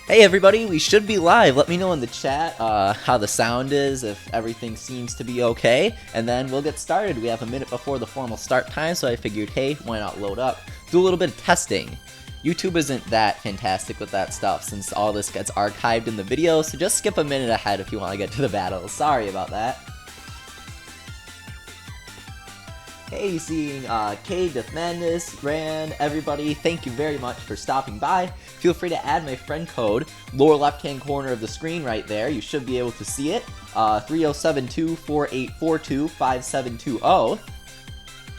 Hey everybody, we should be live. Let me know in the chat how the sound is, if everything seems to be okay, and then we'll get started. We have a minute before the formal start time, so I figured, hey, why not load up, do a little bit of testing. YouTube isn't that fantastic with that stuff since all this gets archived in the video, so just skip a minute ahead if you want to get to the battle. Sorry about that. Hey, seeing K, Death Madness, Ran, everybody, thank you very much for stopping by. Feel free to add my friend code, lower left hand corner of the screen right there. You should be able to see it. 3072-4842-5720.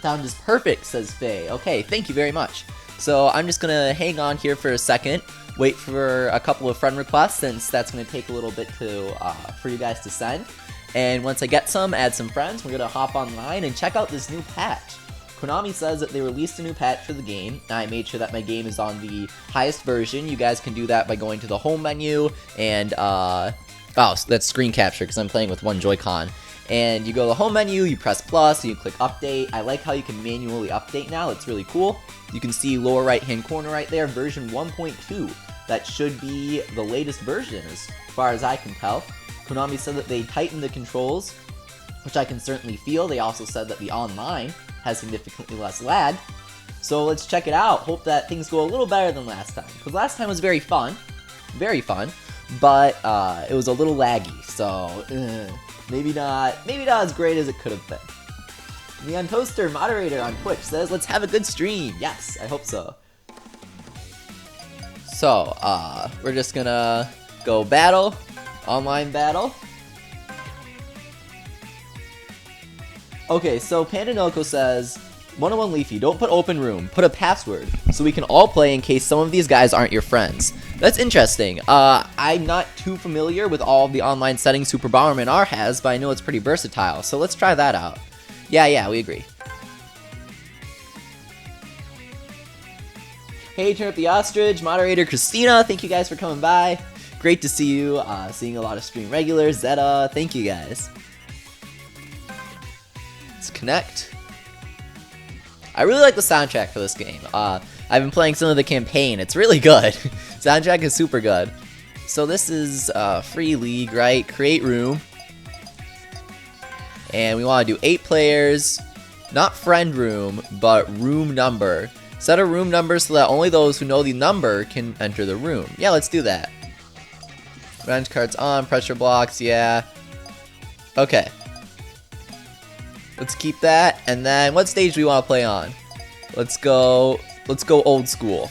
Sound is perfect, says Faye. Okay, thank you very much. So I'm just gonna hang on here for a second, wait for a couple of friend requests since that's gonna take a little bit for you guys to send. And once I get some, add some friends, we're gonna hop online and check out this new patch. Konami says that they released a new patch for the game. I made sure that my game is on the highest version. You guys can do that by going to the home menu and, oh, so that's screen capture because I'm playing with one Joy-Con. And you go to the home menu, you press plus, and you click update. I like how you can manually update now, it's really cool. You can see lower right hand corner right there, version 1.2. That should be the latest version as far as I can tell. Konami said that they tightened the controls, which I can certainly feel. They also said that the online has significantly less lag. So let's check it out. Hope that things go a little better than last time. Because last time was very fun, but it was a little laggy. So maybe not as great as it could have been. Neon Toaster, moderator on Twitch, says, let's have a good stream. Yes, I hope so. So, we're just gonna go battle. Online battle. Okay, so Pandanoko says, 101 Leafy, don't put open room, put a password, so we can all play in case some of these guys aren't your friends. That's interesting. I'm not too familiar with all of the online settings Super Bomberman R has, but I know it's pretty versatile, so let's try that out. Yeah, we agree. Hey, Turn Up the Ostrich, moderator Christina, thank you guys for coming by. Great to see you, seeing a lot of stream regulars. Zeta, thank you guys. Let's connect. I really like the soundtrack for this game. I've been playing some of the campaign. It's really good. Soundtrack is super good. So this is free league, right? Create room. And we want to do 8 players. Not friend room, but room number. Set a room number so that only those who know the number can enter the room. Yeah, let's do that. Range cards on, pressure blocks, yeah. Okay. Let's keep that, and then what stage do we want to play on? Let's go old school.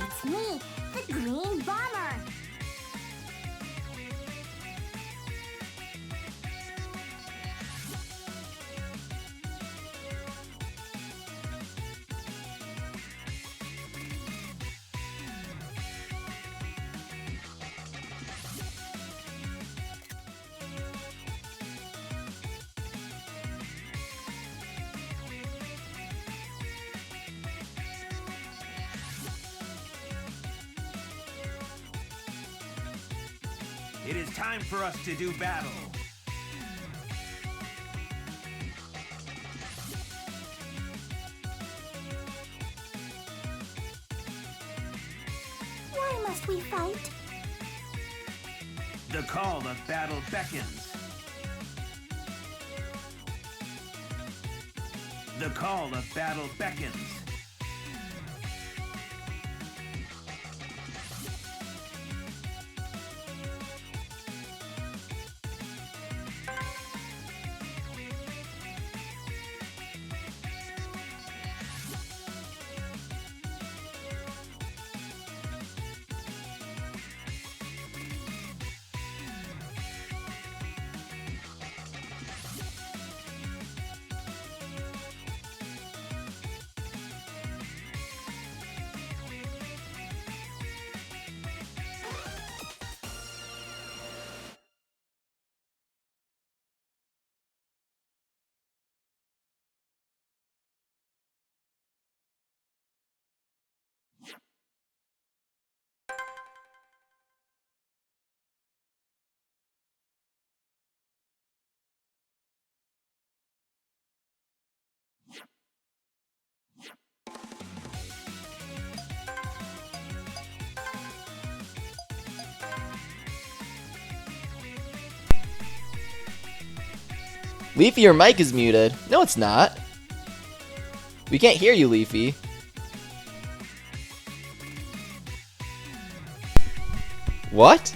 It's me, the Green Bomber! It is time for us to do battle. Why must we fight? The call of battle beckons. The call of battle beckons. Leafy, your mic is muted. No, it's not. We can't hear you, Leafy. What?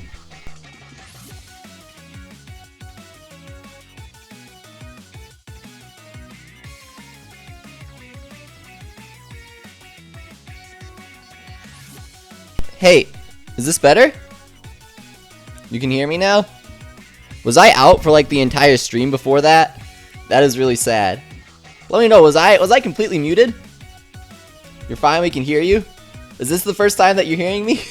Hey, is this better? You can hear me now? Was I out for like the entire stream before that? That is really sad. Let me know, was I completely muted? You're fine, we can hear you? Is this the first time that you're hearing me?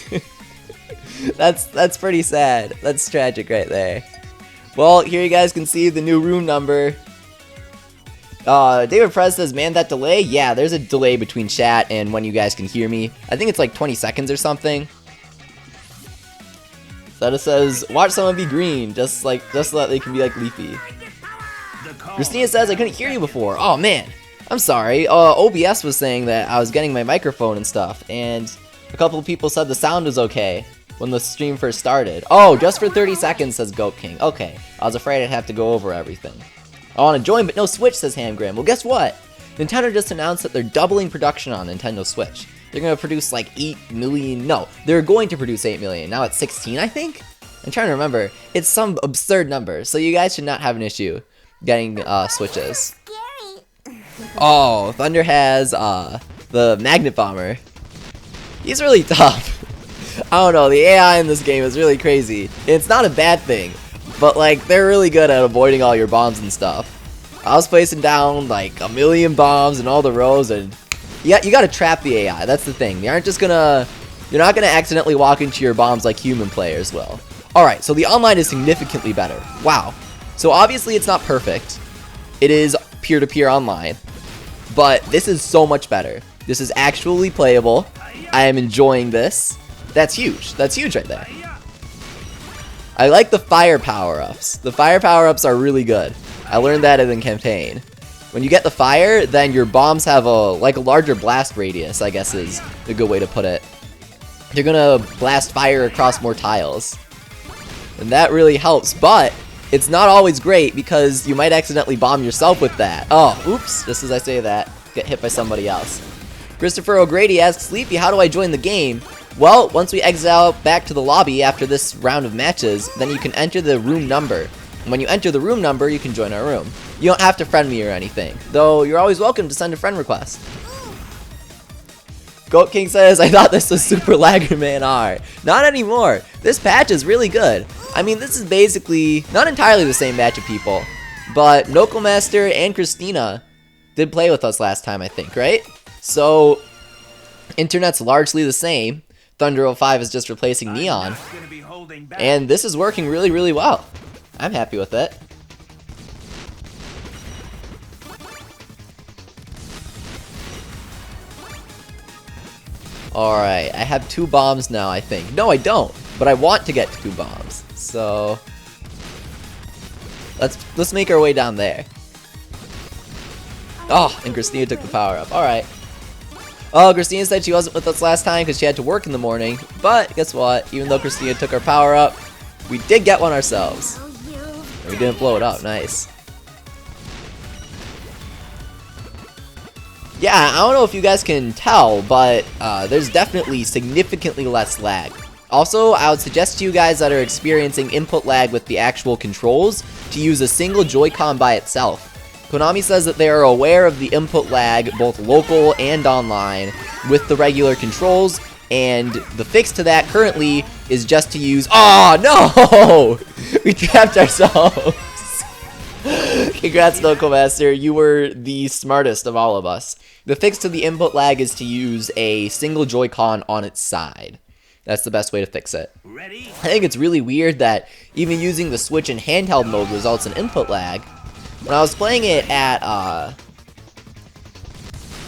That's pretty sad. That's tragic right there. Well, here you guys can see the new room number. David Prez says, man, that delay? Yeah, there's a delay between chat and when you guys can hear me. I think it's like 20 seconds or something. Zeta says, watch someone be green, just so that they can be like Leafy. Christina says, I couldn't hear you before. Oh, man. I'm sorry. OBS was saying that I was getting my microphone and stuff, and a couple of people said the sound was okay when the stream first started. Oh, just for 30 seconds, says Goat King. Okay, I was afraid I'd have to go over everything. I want to join, but no Switch, says Hamgram. Well, guess what? Nintendo just announced that they're doubling production on Nintendo Switch. They're going to produce like 8 million. No, they're going to produce 8 million. Now it's 16, I think? I'm trying to remember. It's some absurd number, so you guys should not have an issue getting Switches. Oh, Thunder has the Magnet Bomber. He's really tough. I don't know, the AI in this game is really crazy. It's not a bad thing, but like they're really good at avoiding all your bombs and stuff. I was placing down like a million bombs in all the rows, and yeah, you gotta trap the AI. That's the thing. You're not gonna accidentally walk into your bombs like human players will. Alright, so the online is significantly better. Wow. So obviously it's not perfect. It is peer-to-peer online. But this is so much better. This is actually playable. I am enjoying this. That's huge. That's huge right there. I like the fire power-ups. The fire power-ups are really good. I learned that in the campaign. When you get the fire, then your bombs have a larger blast radius, I guess is a good way to put it. You're gonna blast fire across more tiles. And that really helps, but it's not always great because you might accidentally bomb yourself with that. Oh, oops, just as I say that, get hit by somebody else. Christopher O'Grady asks, Sleepy, how do I join the game? Well, once we exit out back to the lobby after this round of matches, then you can enter the room number. And when you enter the room number, you can join our room. You don't have to friend me or anything, though you're always welcome to send a friend request. Goat King says, I thought this was Super Bomberman R. Not anymore. This patch is really good. I mean, this is basically not entirely the same batch of people, but Nokomaster and Christina did play with us last time, I think, right? So, internet's largely the same. Thunder 05 is just replacing Neon, and this is working really, really well. I'm happy with it. Alright, I have 2 bombs now, I think. No, I don't, but I want to get 2 bombs. So let's make our way down there. Oh, and Christina took the power up. Alright. Oh, Christina said she wasn't with us last time because she had to work in the morning. But guess what? Even though Christina took our power up, we did get one ourselves. And we didn't blow it up. Nice. Yeah, I don't know if you guys can tell, but there's definitely significantly less lag. Also, I would suggest to you guys that are experiencing input lag with the actual controls to use a single Joy-Con by itself. Konami says that they are aware of the input lag, both local and online, with the regular controls, and the fix to that currently is just to use— oh, no! We trapped ourselves! Congrats, Nokomaster, you were the smartest of all of us. The fix to the input lag is to use a single Joy-Con on its side. That's the best way to fix it. I think it's really weird that even using the Switch in handheld mode results in input lag. When I was playing it at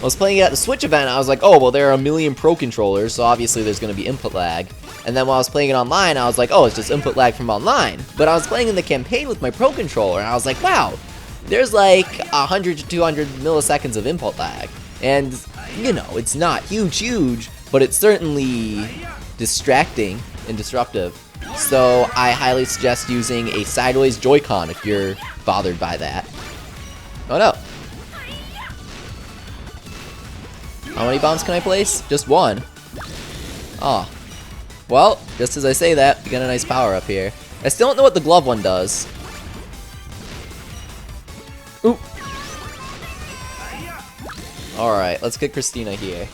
the Switch event, I was like, oh, well, there are a million Pro controllers, so obviously there's going to be input lag. And then when I was playing it online, I was like, oh, it's just input lag from online. But I was playing in the campaign with my Pro controller, and I was like, wow, there's like 100 to 200 milliseconds of input lag. And, you know, it's not huge, but it's certainly distracting and disruptive. So I highly suggest using a sideways Joy-Con if you're bothered by that. Oh no. How many bombs can I place? Just one. Oh. Well, just as I say that, we got a nice power up here. I still don't know what the glove one does. Oop. Alright, let's get Christina here.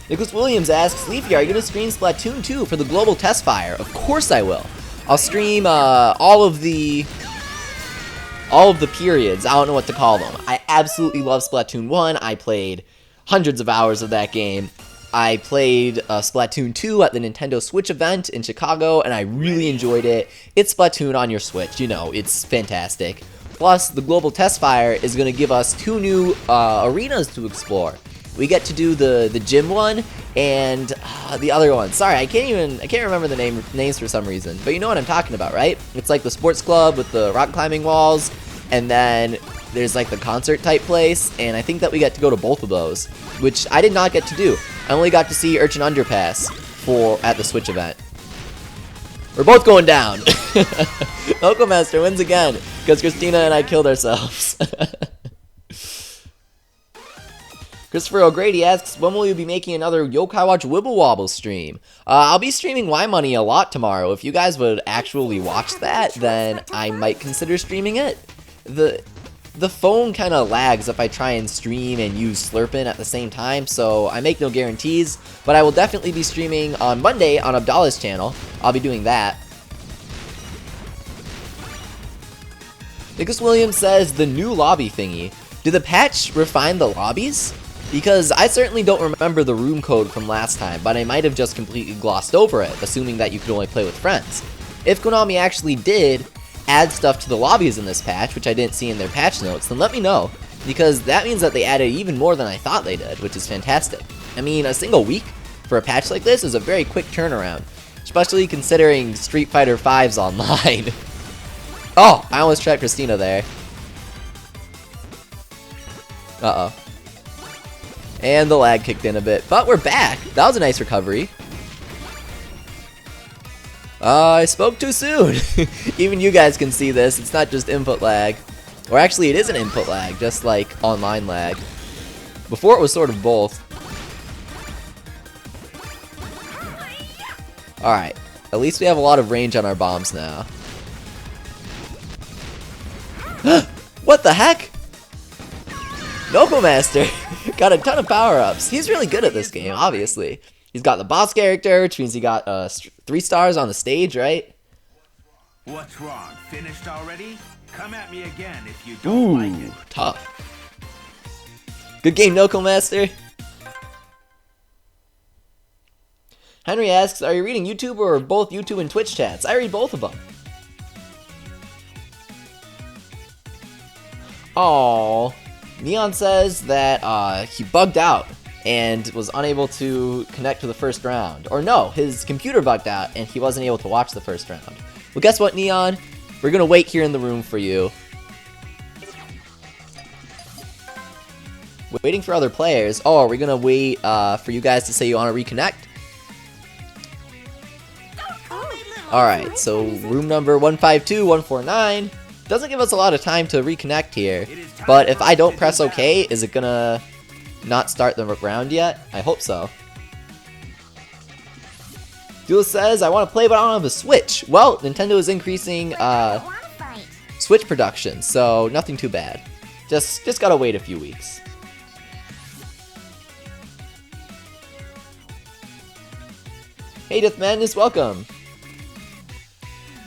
Nicholas Williams asks, Leafy, are you going to stream Splatoon 2 for the global test fire? Of course I will. I'll stream all of the periods. I don't know what to call them. I absolutely love Splatoon 1. I played hundreds of hours of that game. I played Splatoon 2 at the Nintendo Switch event in Chicago, and I really enjoyed it. It's Splatoon on your Switch. You know, it's fantastic. Plus, the global test fire is going to give us 2 new arenas to explore. We get to do the gym one and the other one. Sorry, I can't remember the names for some reason. But you know what I'm talking about, right? It's like the sports club with the rock climbing walls, and then there's like the concert type place, and I think that we get to go to both of those, which I did not get to do. I only got to see Urchin Underpass at the Switch event. We're both going down. Local Master wins again because Christina and I killed ourselves. Christopher O'Grady asks, when will you be making another Yokai Watch Wibble Wobble stream? I'll be streaming Y Money a lot tomorrow. If you guys would actually watch that, then I might consider streaming it. The phone kind of lags if I try and stream and use Slurpin at the same time, so I make no guarantees, but I will definitely be streaming on Monday on Abdallah's channel. I'll be doing that. Nicholas Williams says, the new lobby thingy. Did the patch refine the lobbies? Because I certainly don't remember the room code from last time, but I might have just completely glossed over it, assuming that you could only play with friends. If Konami actually did add stuff to the lobbies in this patch, which I didn't see in their patch notes, then let me know, because that means that they added even more than I thought they did, which is fantastic. I mean, a single week for a patch like this is a very quick turnaround, especially considering Street Fighter V's online. Oh, I almost trapped Christina there. Uh-oh. And the lag kicked in a bit, but we're back. That was a nice recovery. I spoke too soon. Even you guys can see this. It's not just input lag. Or actually, it is an input lag, just like online lag. Before it was sort of both. Alright. At least we have a lot of range on our bombs now. What the heck? Noco Master got a ton of power-ups. He's really good at this game, obviously. He's got the boss character, which means he got 3 stars on the stage, right? What's wrong? Finished already? Come at me again if you don't like it. Tough. Good game, Noco Master. Henry asks, are you reading YouTube or both YouTube and Twitch chats? I read both of them. Aww. Neon says that he bugged out and was unable to connect to the first round. Or no, his computer bugged out and he wasn't able to watch the first round. Well, guess what, Neon? We're gonna wait here in the room for you. Waiting for other players. Oh, are we gonna wait for you guys to say you want to reconnect? Alright, so room number 152-149. Doesn't give us a lot of time to reconnect here, but if I don't press OK, is it gonna not start the round yet? I hope so. Duel says, I want to play but I don't have a Switch. Well, Nintendo is increasing Switch production, so nothing too bad. Just gotta wait a few weeks. Hey Death Madness, welcome!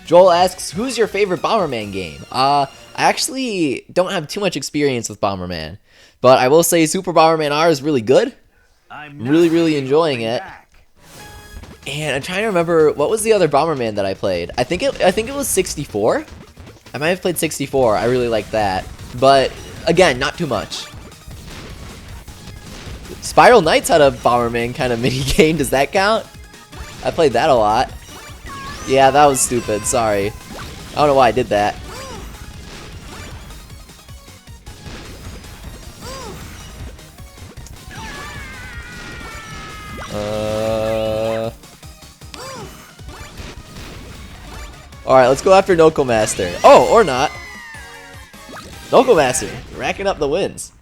Joel asks, who's your favorite Bomberman game? I actually don't have too much experience with Bomberman, but I will say Super Bomberman R is really good. I'm really enjoying it. And I'm trying to remember, what was the other Bomberman that I played? I think it was 64? I might have played 64, I really like that. But, again, not too much. Spiral Knights had a Bomberman kind of mini-game, does that count? I played that a lot. Yeah, that was stupid, sorry. I don't know why I did that. Alright, let's go after Noco Master. Oh, or not. Knuckle Master, racking up the wins.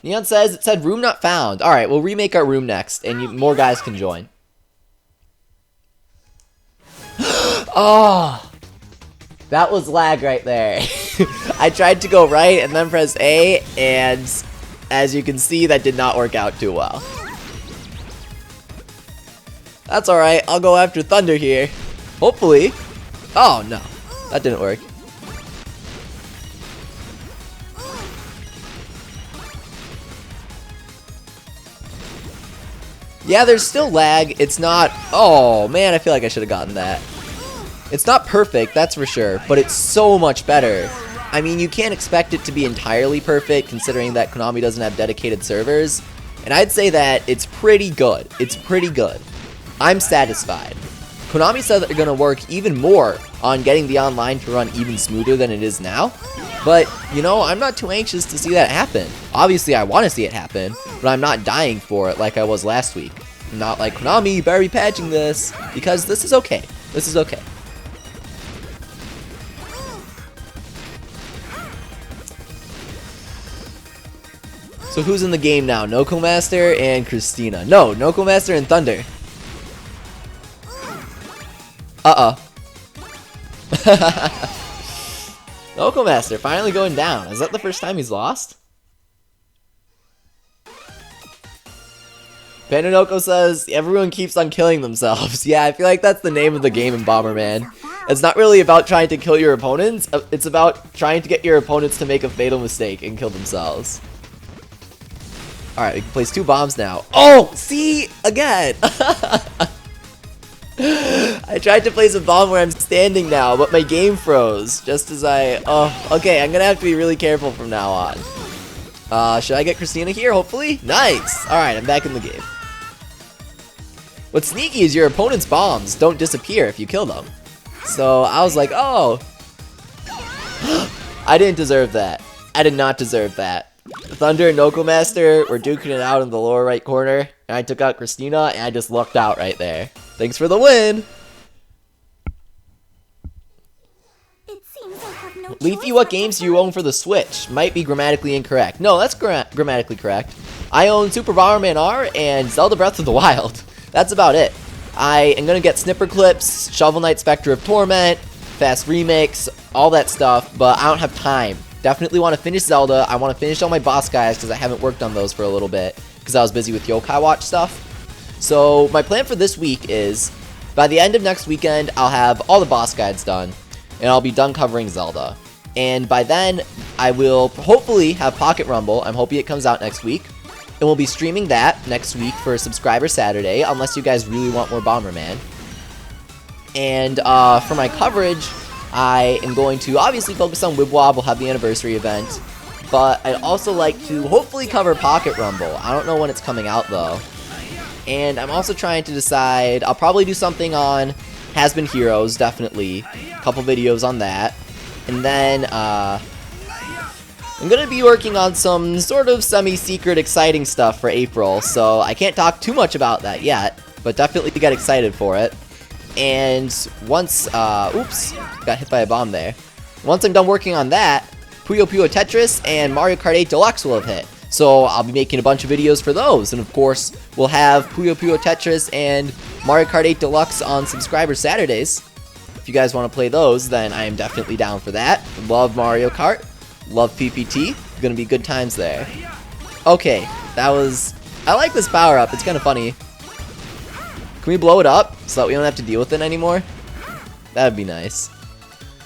Neon says it said room not found. Alright, we'll remake our room next, and more guys can join. Oh! That was lag right there. I tried to go right and then press A, and as you can see, that did not work out too well. That's alright, I'll go after Thunder here. Hopefully. Oh no, that didn't work. Yeah, there's still lag. It's not... Oh man, I feel like I should have gotten that. It's not perfect, that's for sure, but it's so much better. I mean, you can't expect it to be entirely perfect considering that Konami doesn't have dedicated servers. And I'd say that it's pretty good. It's pretty good. I'm satisfied. Konami said that they're going to work even more on getting the online to run even smoother than it is now. But, you know, I'm not too anxious to see that happen. Obviously, I want to see it happen, but I'm not dying for it like I was last week. I'm not like, Konami, you better be patching this, because this is okay. This is okay. So who's in the game now? Knuckle Master and Christina. No, Knuckle Master and Thunder. Knuckle Master finally going down. Is that the first time he's lost? Pandanoko says, everyone keeps on killing themselves. Yeah, I feel like that's the name of the game in Bomberman. It's not really about trying to kill your opponents. It's about trying to get your opponents to make a fatal mistake and kill themselves. Alright, we can place 2 bombs now. Oh, see? Again! I tried to place a bomb where I'm standing now, but my game froze. Just as I... Oh, okay, I'm gonna have to be really careful from now on. Should I get Christina here, hopefully? Nice! Alright, I'm back in the game. What's sneaky is your opponent's bombs don't disappear if you kill them. So, I was like, oh! I didn't deserve that. I did not deserve that. Thunder and Knuckle Master were duking it out in the lower right corner, and I took out Christina, and I just lucked out right there. Thanks for the win! It seems I have no Leafy, choice what but games to do you own for the Switch? Might be grammatically incorrect. No, that's grammatically correct. I own Super Bomberman R and Zelda Breath of the Wild. That's about it. I am gonna get Snipper Clips, Shovel Knight Spectre of Torment, Fast Remix, all that stuff, but I don't have time. Definitely want to finish Zelda. I want to finish all my boss guys because I haven't worked on those for a little bit because I was busy with Yokai Watch stuff. So my plan for this week is by the end of next weekend, I'll have all the boss guides done and I'll be done covering Zelda. And by then, I will hopefully have Pocket Rumble. I'm hoping it comes out next week. And we'll be streaming that next week for Subscriber Saturday, unless you guys really want more Bomberman. And for my coverage, I am going to obviously focus on Wibwob. We'll have the anniversary event. But I'd also like to hopefully cover Pocket Rumble. I don't know when it's coming out though. And I'm also trying to decide, I'll probably do something on Has Been Heroes, definitely. A couple videos on that. And then, I'm going to be working on some sort of semi-secret exciting stuff for April. So I can't talk too much about that yet, but definitely get excited for it. And once, oops, got hit by a bomb there. Once I'm done working on that, Puyo Puyo Tetris and Mario Kart 8 Deluxe will have hit. So I'll be making a bunch of videos for those. And of course, we'll have Puyo Puyo Tetris and Mario Kart 8 Deluxe on Subscriber Saturdays. If you guys want to play those, then I am definitely down for that. Love Mario Kart. Love PPT. Gonna be good times there. Okay, that was... I like this power-up. It's kind of funny. Can we blow it up so that we don't have to deal with it anymore? That'd be nice.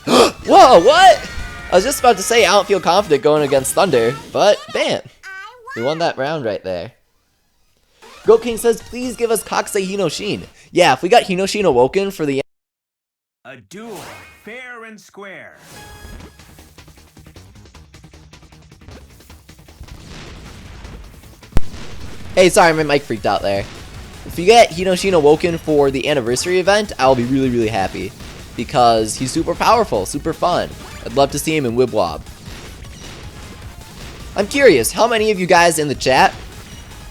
Whoa, what? I was just about to say I don't feel confident going against Thunder, but bam. We won that round right there. Goat King says, please give us Kakusei Hinoshin. Yeah, if we got Hinoshin Awoken for the... A duel, fair and square. Hey, sorry, my mic freaked out there. If you get Hinoshin Awoken for the anniversary event, I'll be really, really happy. Because he's super powerful, super fun. I'd love to see him in Wibwob. I'm curious, how many of you guys in the chat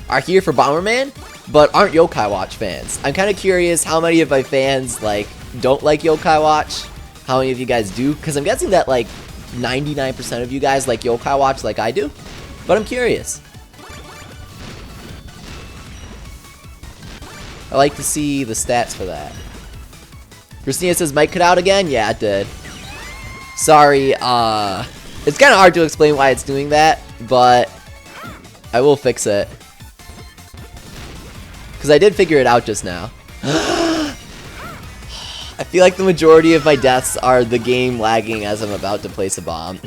are here for Bomberman, but aren't Yokai Watch fans? I'm kind of curious how many of my fans, like, don't like Yokai Watch. how many of you guys do, because I'm guessing that like 99% of you guys like Yokai Watch like I do, but I'm curious. I like to see the stats for that. Christina says, mic cut out again? Yeah, it did. Sorry, it's kind of hard to explain why it's doing that, but I will fix it. Because I did figure it out just now. I feel like the majority of my deaths are the game lagging as I'm about to place a bomb.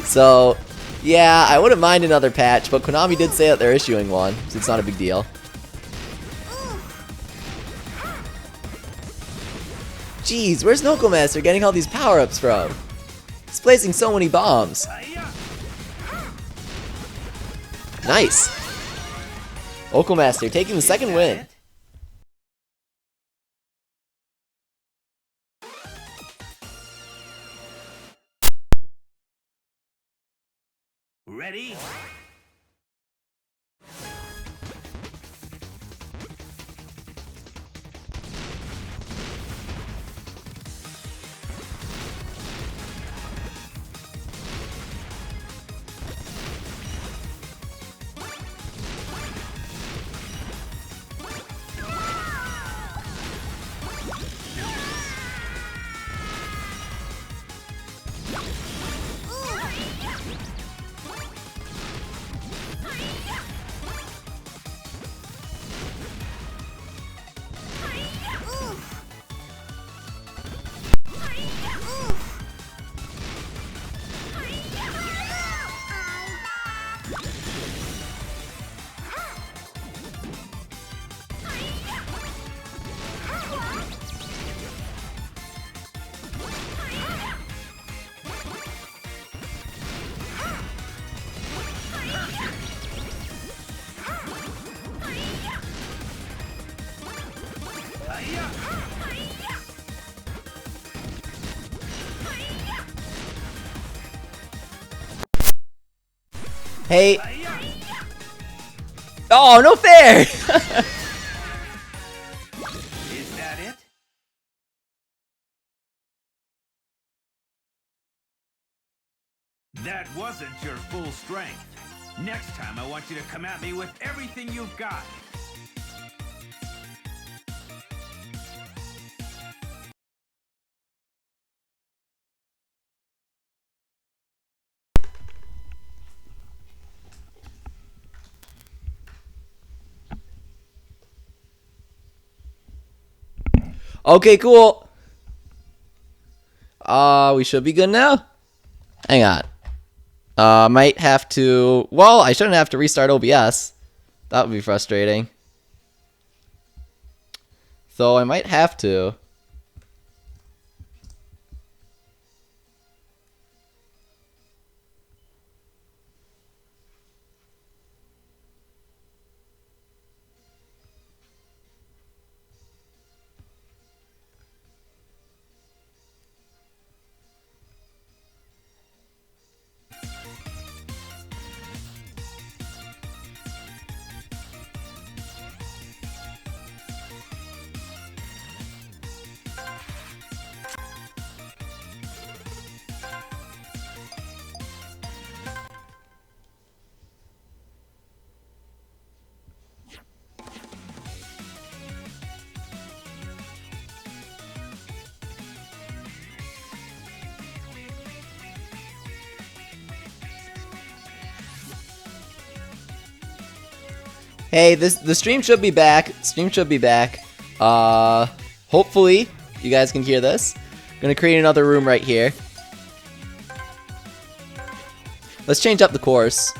So, yeah, I wouldn't mind another patch, but Konami did say that they're issuing one, so it's not a big deal. Jeez, where's Nokomaster getting all these power-ups from? He's placing so many bombs. Nice. Okomaster taking the second win. Ready? Hey. Oh, no fair! Is that it? That wasn't your full strength. Next time I want you to come at me with everything you've got. Okay, cool. We should be good now. Hang on. Might have to... Well, I shouldn't have to restart OBS. That would be frustrating. So I might have to. Hey, the stream should be back. Stream should be back. Hopefully you guys can hear this. I'm gonna create another room right here. Let's change up the course.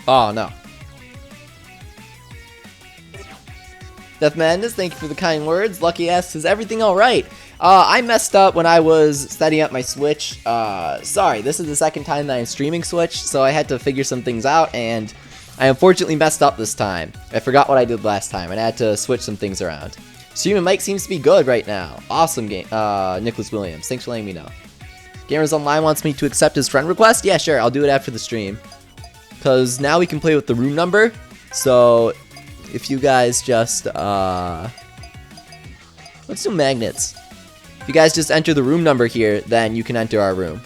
Oh no. Death Madness, thank you for the kind words. Lucky asks, is everything alright? I messed up when I was setting up my Switch. Sorry, this is the second time that I'm streaming Switch, so I had to figure some things out, and I unfortunately messed up this time. I forgot what I did last time, and I had to switch some things around. Stream and mic seems to be good right now. Awesome game, Nicholas Williams. Thanks for letting me know. Gamers Online wants me to accept his friend request? Yeah, sure, I'll do it after the stream. Because now we can play with the room number, so if you guys just, let's do magnets. If you guys just enter the room number here, then you can enter our room.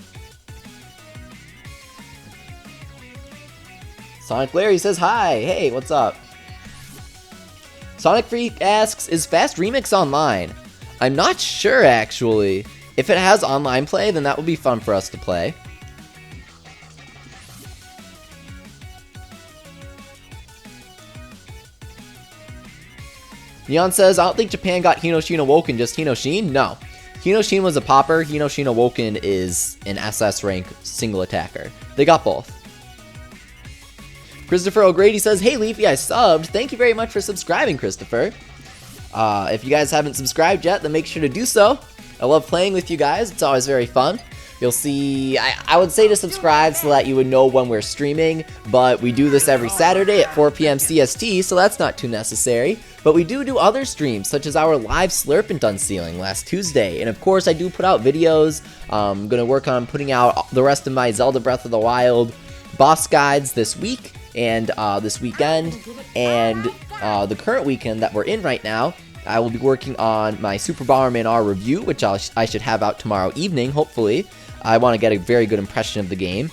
Sonic Larry says hi. Hey, what's up? Sonic Freak asks, is Fast Remix online? I'm not sure, actually. If it has online play, then that would be fun for us to play. Neon says, I don't think Japan got Hinoshin Awoken, just Hinoshin? No. Hinoshin was a popper, Hinoshin Awoken is an SS rank single attacker. They got both. Christopher O'Grady says, hey Leafy, I subbed. Thank you very much for subscribing, Christopher. If you guys haven't subscribed yet, then make sure to do so. I love playing with you guys. It's always very fun. You'll see, I would say to subscribe so that you would know when we're streaming, but we do this every Saturday at 4 p.m. CST, so that's not too necessary. But we do other streams, such as our live Slurpant Unsealing last Tuesday. And of course, I do put out videos. I'm going to work on putting out the rest of my Zelda Breath of the Wild boss guides this week and this weekend. And the current weekend that we're in right now, I will be working on my Super Bomberman R review, which I should have out tomorrow evening, hopefully. I want to get a very good impression of the game.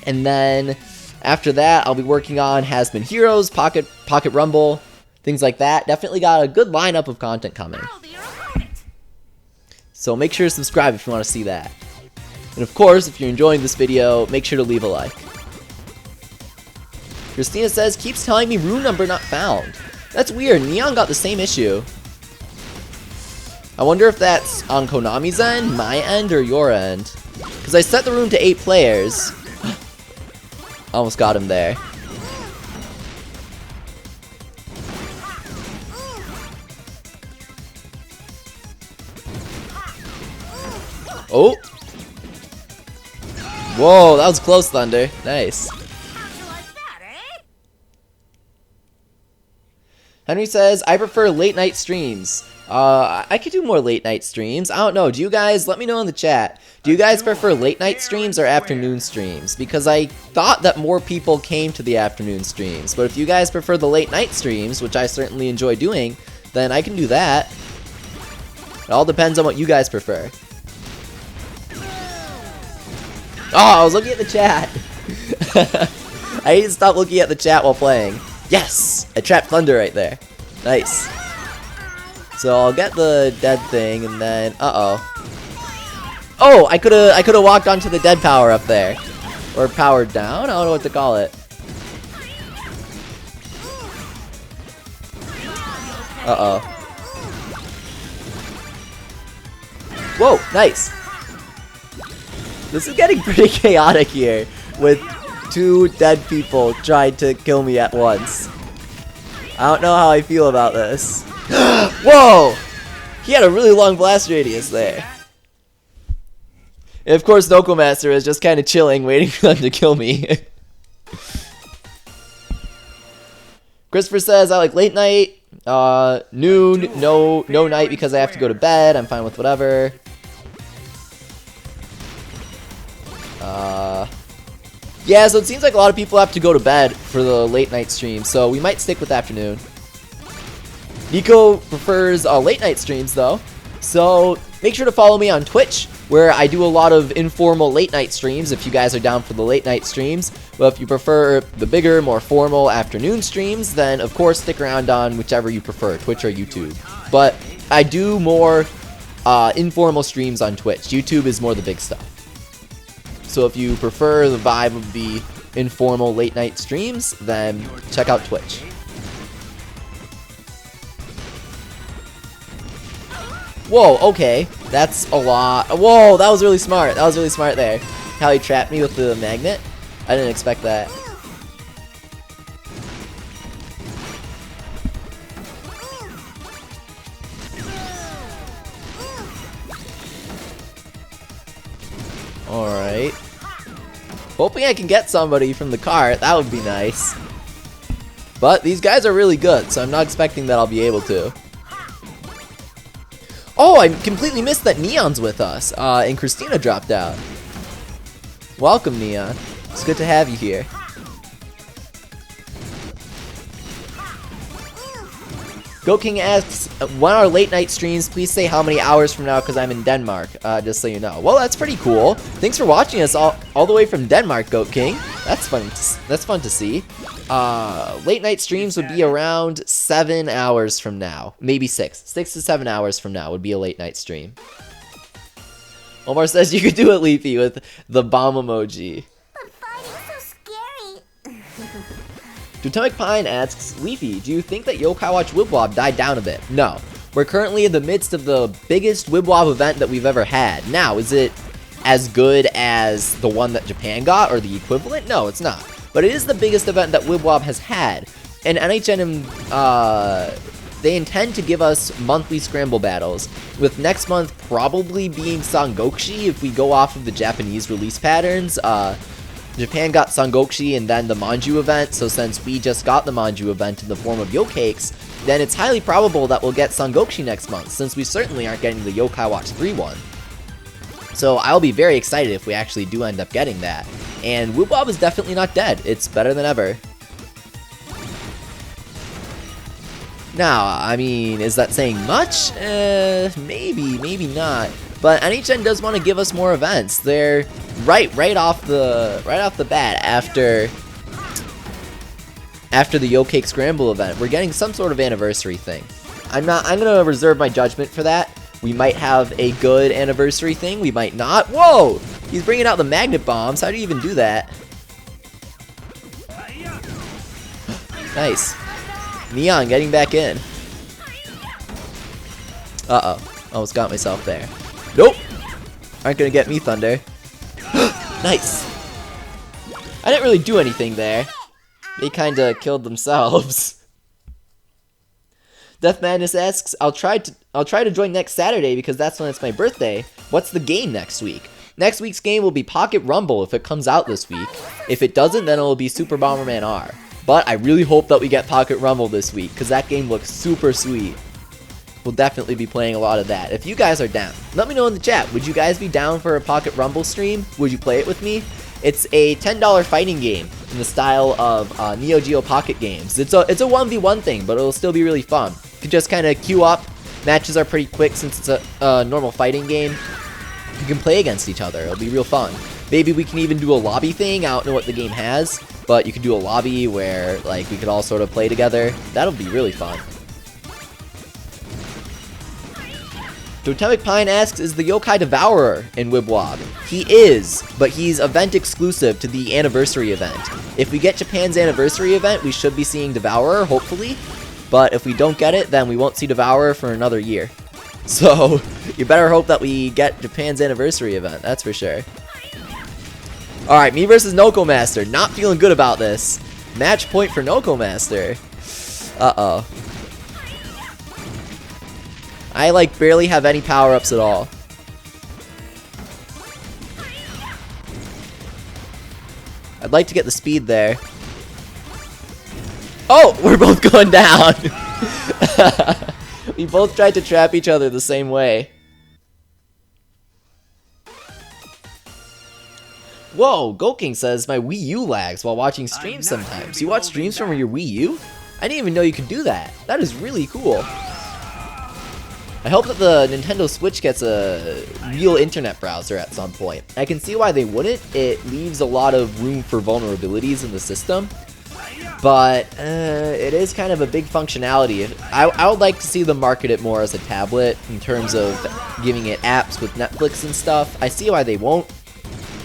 And then after that, I'll be working on Has Been Heroes, Pocket Rumble, things like that. Definitely got a good lineup of content coming. So make sure to subscribe if you want to see that. And of course, if you're enjoying this video, make sure to leave a like. Christina says, keeps telling me room number not found. That's weird. Neon got the same issue. I wonder if that's on Konami's end, my end, or your end. Because I set the room to 8 players. Almost got him there. Oh! Whoa, that was close, Thunder. Nice. Henry says, I prefer late night streams. I could do more late night streams. I don't know. Do you guys, let me know in the chat. Do you guys prefer late night streams or afternoon streams? Because I thought that more people came to the afternoon streams. But if you guys prefer the late night streams, which I certainly enjoy doing, then I can do that. It all depends on what you guys prefer. Oh, I was looking at the chat. I need to stop looking at the chat while playing. Yes! I trapped Thunder right there. Nice. So I'll get the dead thing and then oh, I coulda walked onto the dead power up there. Or powered down? I don't know what to call it. Whoa, nice. This is getting pretty chaotic here with 2 dead people trying to kill me at once. I don't know how I feel about this. Whoa! He had a really long blast radius there. And of course, Nokomaster is just kind of chilling, waiting for them to kill me. Christopher says, I like late night, noon, no night because I have to go to bed. I'm fine with whatever. Yeah, so it seems like a lot of people have to go to bed for the late night stream, so we might stick with afternoon. Nico prefers late night streams though, so make sure to follow me on Twitch, where I do a lot of informal late night streams if you guys are down for the late night streams. But if you prefer the bigger, more formal afternoon streams, then of course stick around on whichever you prefer, Twitch or YouTube. But I do more informal streams on Twitch. YouTube is more the big stuff. So if you prefer the vibe of the informal late night streams, then check out Twitch. Whoa, okay. That's a lot. Whoa, that was really smart. That was really smart there. How he trapped me with the magnet. I didn't expect that. Alright. Hoping I can get somebody from the cart. That would be nice. But these guys are really good, so I'm not expecting that I'll be able to. Oh, I completely missed that Neon's with us, and Christina dropped out. Welcome, Neon. It's good to have you here. Go King asks, when are late night streams? Please say how many hours from now because I'm in Denmark, just so you know. Well, that's pretty cool. Thanks for watching us all the way from Denmark, Goat King. That's fun. That's fun to see. Late night streams would be around 7 hours from now. Maybe 6. 6 to 7 hours from now would be a late night stream. Omar says you could do it, Leafy, with the bomb emoji. But fighting's so scary. Dutemic Pine asks, Leafy, do you think that Yokai Watch Wibwob died down a bit? No. We're currently in the midst of the biggest Wibwob event that we've ever had. Now, is it as good as the one that Japan got, or the equivalent? No, it's not. But it is the biggest event that Wibwob has had. And NHN, they intend to give us monthly scramble battles, with next month probably being Sangokshi if we go off of the Japanese release patterns. Japan got Sangokshi and then the Manju event, so since we just got the Manju event in the form of Yo-Cakes, then it's highly probable that we'll get Sangokshi next month, since we certainly aren't getting the Yokai Watch 3 one. So I'll be very excited if we actually do end up getting that. And Wibwob is definitely not dead. It's better than ever. Now, I mean, is that saying much? Maybe, maybe not. But NHN does want to give us more events. They're right off the bat after the Yo-Cake Scramble event. We're getting some sort of anniversary thing. I'm gonna reserve my judgment for that. We might have a good anniversary thing. We might not. Whoa! He's bringing out the magnet bombs. How do you even do that? Nice. Neon getting back in. Uh-oh. Almost got myself there. Nope! Aren't gonna get me, Thunder. Nice! I didn't really do anything there. They kinda killed themselves. Death Madness asks, I'll try to join next Saturday because that's when it's my birthday. What's the game next week? Next week's game will be Pocket Rumble if it comes out this week. If it doesn't, then it'll be Super Bomberman R. But I really hope that we get Pocket Rumble this week because that game looks super sweet. We'll definitely be playing a lot of that. If you guys are down, let me know in the chat. Would you guys be down for a Pocket Rumble stream? Would you play it with me? It's a $10 fighting game in the style of Neo Geo Pocket games. It's a 1v1 thing, but it'll still be really fun. You can just kind of queue up. Matches are pretty quick since it's a normal fighting game. You can play against each other. It'll be real fun. Maybe we can even do a lobby thing. I don't know what the game has, but you could do a lobby where like we could all sort of play together. That'll be really fun. Totemic Pine asks, is the Yokai Devourer in Wibwob? He is, but he's event exclusive to the anniversary event. If we get Japan's anniversary event, we should be seeing Devourer, hopefully. But if we don't get it, then we won't see Devourer for another year. So, you better hope that we get Japan's anniversary event, that's for sure. Alright, me versus Noko Master. Not feeling good about this. Match point for Noko Master. Uh-oh. I, like, barely have any power-ups at all. I'd like to get the speed there. Oh! We're both going down! We both tried to trap each other the same way. Whoa! Golking says, my Wii U lags while watching streams sometimes. You watch streams from your Wii U? I didn't even know you could do that. That is really cool. I hope that the Nintendo Switch gets a real internet browser at some point. I can see why they wouldn't. It leaves a lot of room for vulnerabilities in the system. But it is kind of a big functionality. I would like to see them market it more as a tablet in terms of giving it apps with Netflix and stuff. I see why they won't.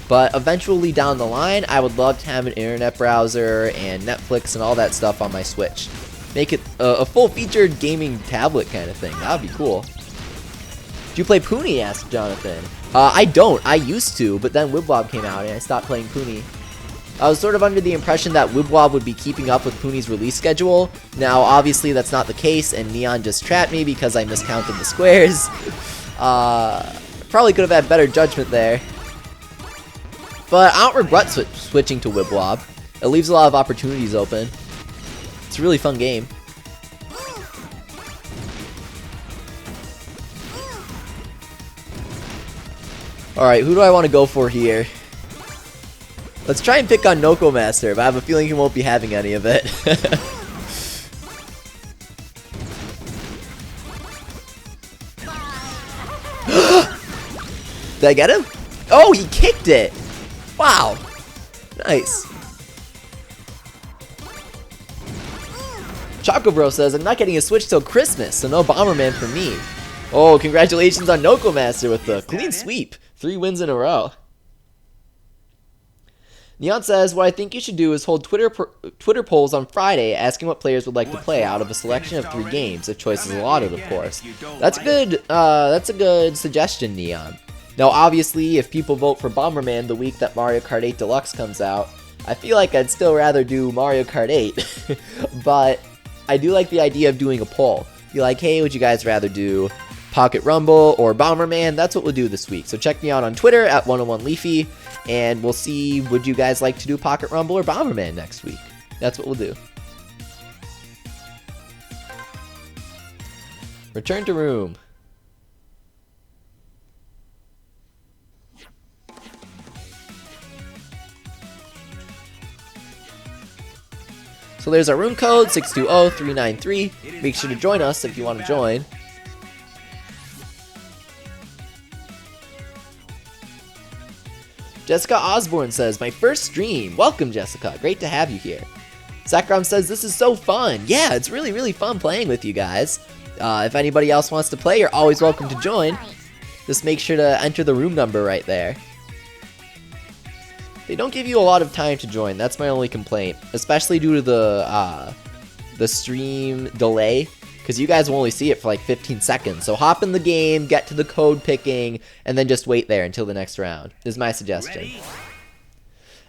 But eventually down the line, I would love to have an internet browser and Netflix and all that stuff on my Switch. Make it a full-featured gaming tablet kind of thing. That would be cool. Do you play Puni? Asked Jonathan. I don't. I used to, but then Wibwob came out and I stopped playing Puni. I was sort of under the impression that Wibwob would be keeping up with Puni's release schedule. Now, obviously, that's not the case, and Neon just trapped me because I miscounted the squares. Probably could have had better judgment there. But I don't regret switching to Wibwob. It leaves a lot of opportunities open. It's a really fun game. Alright, who do I want to go for here? Let's try and pick on Noko Master, but I have a feeling he won't be having any of it. Did I get him? Oh, he kicked it! Wow! Nice. Choco Bro says, I'm not getting a Switch till Christmas, so no Bomberman for me. Oh, congratulations on Noko Master with the clean sweep. 3 wins in a row. Neon says, what I think you should do is hold Twitter polls on Friday asking what players would like to play out of a selection of 3 games, if choice is allotted, of course. That's a good suggestion, Neon. Now, obviously, if people vote for Bomberman the week that Mario Kart 8 Deluxe comes out, I feel like I'd still rather do Mario Kart 8, but I do like the idea of doing a poll. Be like, hey, would you guys rather do Pocket Rumble or Bomberman? That's what we'll do this week. So check me out on Twitter at 101Leafy, and we'll see, would you guys like to do Pocket Rumble or Bomberman next week? That's what we'll do. Return to room. So there's our room code, 620-393. Make sure to join us if you want to join. Jessica Osborne says, my first stream. Welcome, Jessica. Great to have you here. Sakram says, this is so fun. Yeah, it's really, really fun playing with you guys. If anybody else wants to play, you're always welcome to join. Just make sure to enter the room number right there. They don't give you a lot of time to join. That's my only complaint, especially due to the stream delay, because you guys will only see it for like 15 seconds. So hop in the game, get to the code picking, and then just wait there until the next round, is my suggestion. Ready?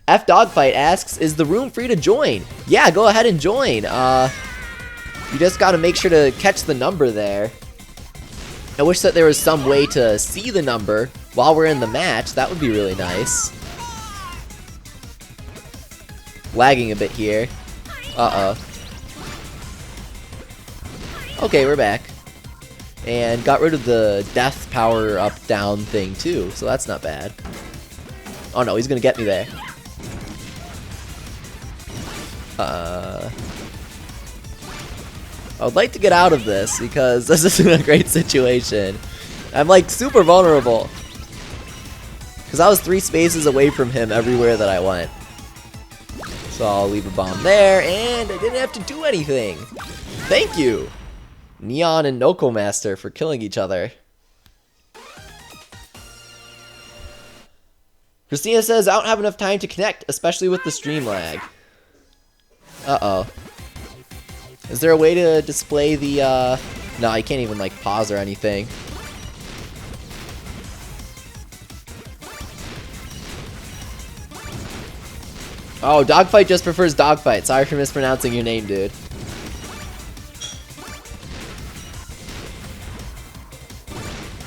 F Dogfight asks, is the room free to join? Yeah, go ahead and join. You just gotta make sure to catch the number there. I wish that there was some way to see the number while we're in the match. That would be really nice. Lagging a bit here. Uh-oh. Okay, we're back. And got rid of the death power up down thing too, so that's not bad. Oh no, he's gonna get me there. I would like to get out of this because this isn't a great situation. I'm like super vulnerable. Because I was 3 spaces away from him everywhere that I went. So I'll leave a bomb there, and I didn't have to do anything. Thank you, Neon and Noko Master, for killing each other. Christina says, I don't have enough time to connect, especially with the stream lag. Uh-oh. Is there a way to display the, No, you can't even, like, pause or anything. Oh, Dogfight just prefers Dogfight. Sorry for mispronouncing your name, dude.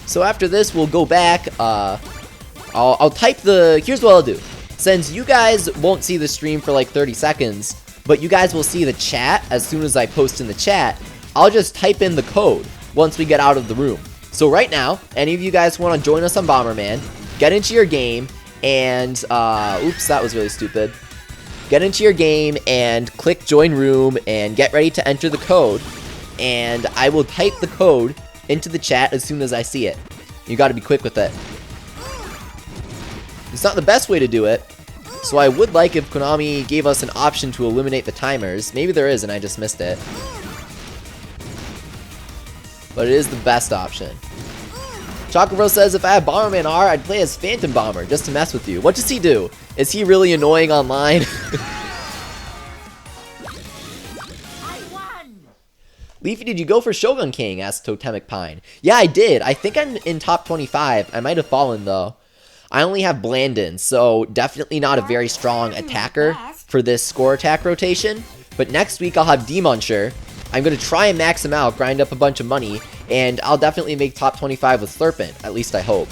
So after this, we'll go back. I'll type the... Here's what I'll do. Since you guys won't see the stream for like 30 seconds, but you guys will see the chat as soon as I post in the chat, I'll just type in the code once we get out of the room. So right now, any of you guys want to join us on Bomberman, get into your game, and... oops, that was really stupid. Get into your game and click join room and get ready to enter the code, and I will type the code into the chat as soon as I see it. You gotta be quick with it. It's not the best way to do it, so I would like if Konami gave us an option to eliminate the timers. Maybe there is and I just missed it. But it is the best option. Chocobro says, if I had Bomberman R, I'd play as Phantom Bomber, just to mess with you. What does he do? Is he really annoying online? I won. Leafy, did you go for Shogun King? Asked Totemic Pine. Yeah, I did. I think I'm in top 25. I might have fallen, though. I only have Blandon, so definitely not a very strong attacker for this score attack rotation. But next week, I'll have Demonshire. I'm going to try and max him out, grind up a bunch of money, and I'll definitely make top 25 with Slurpent. At least I hope.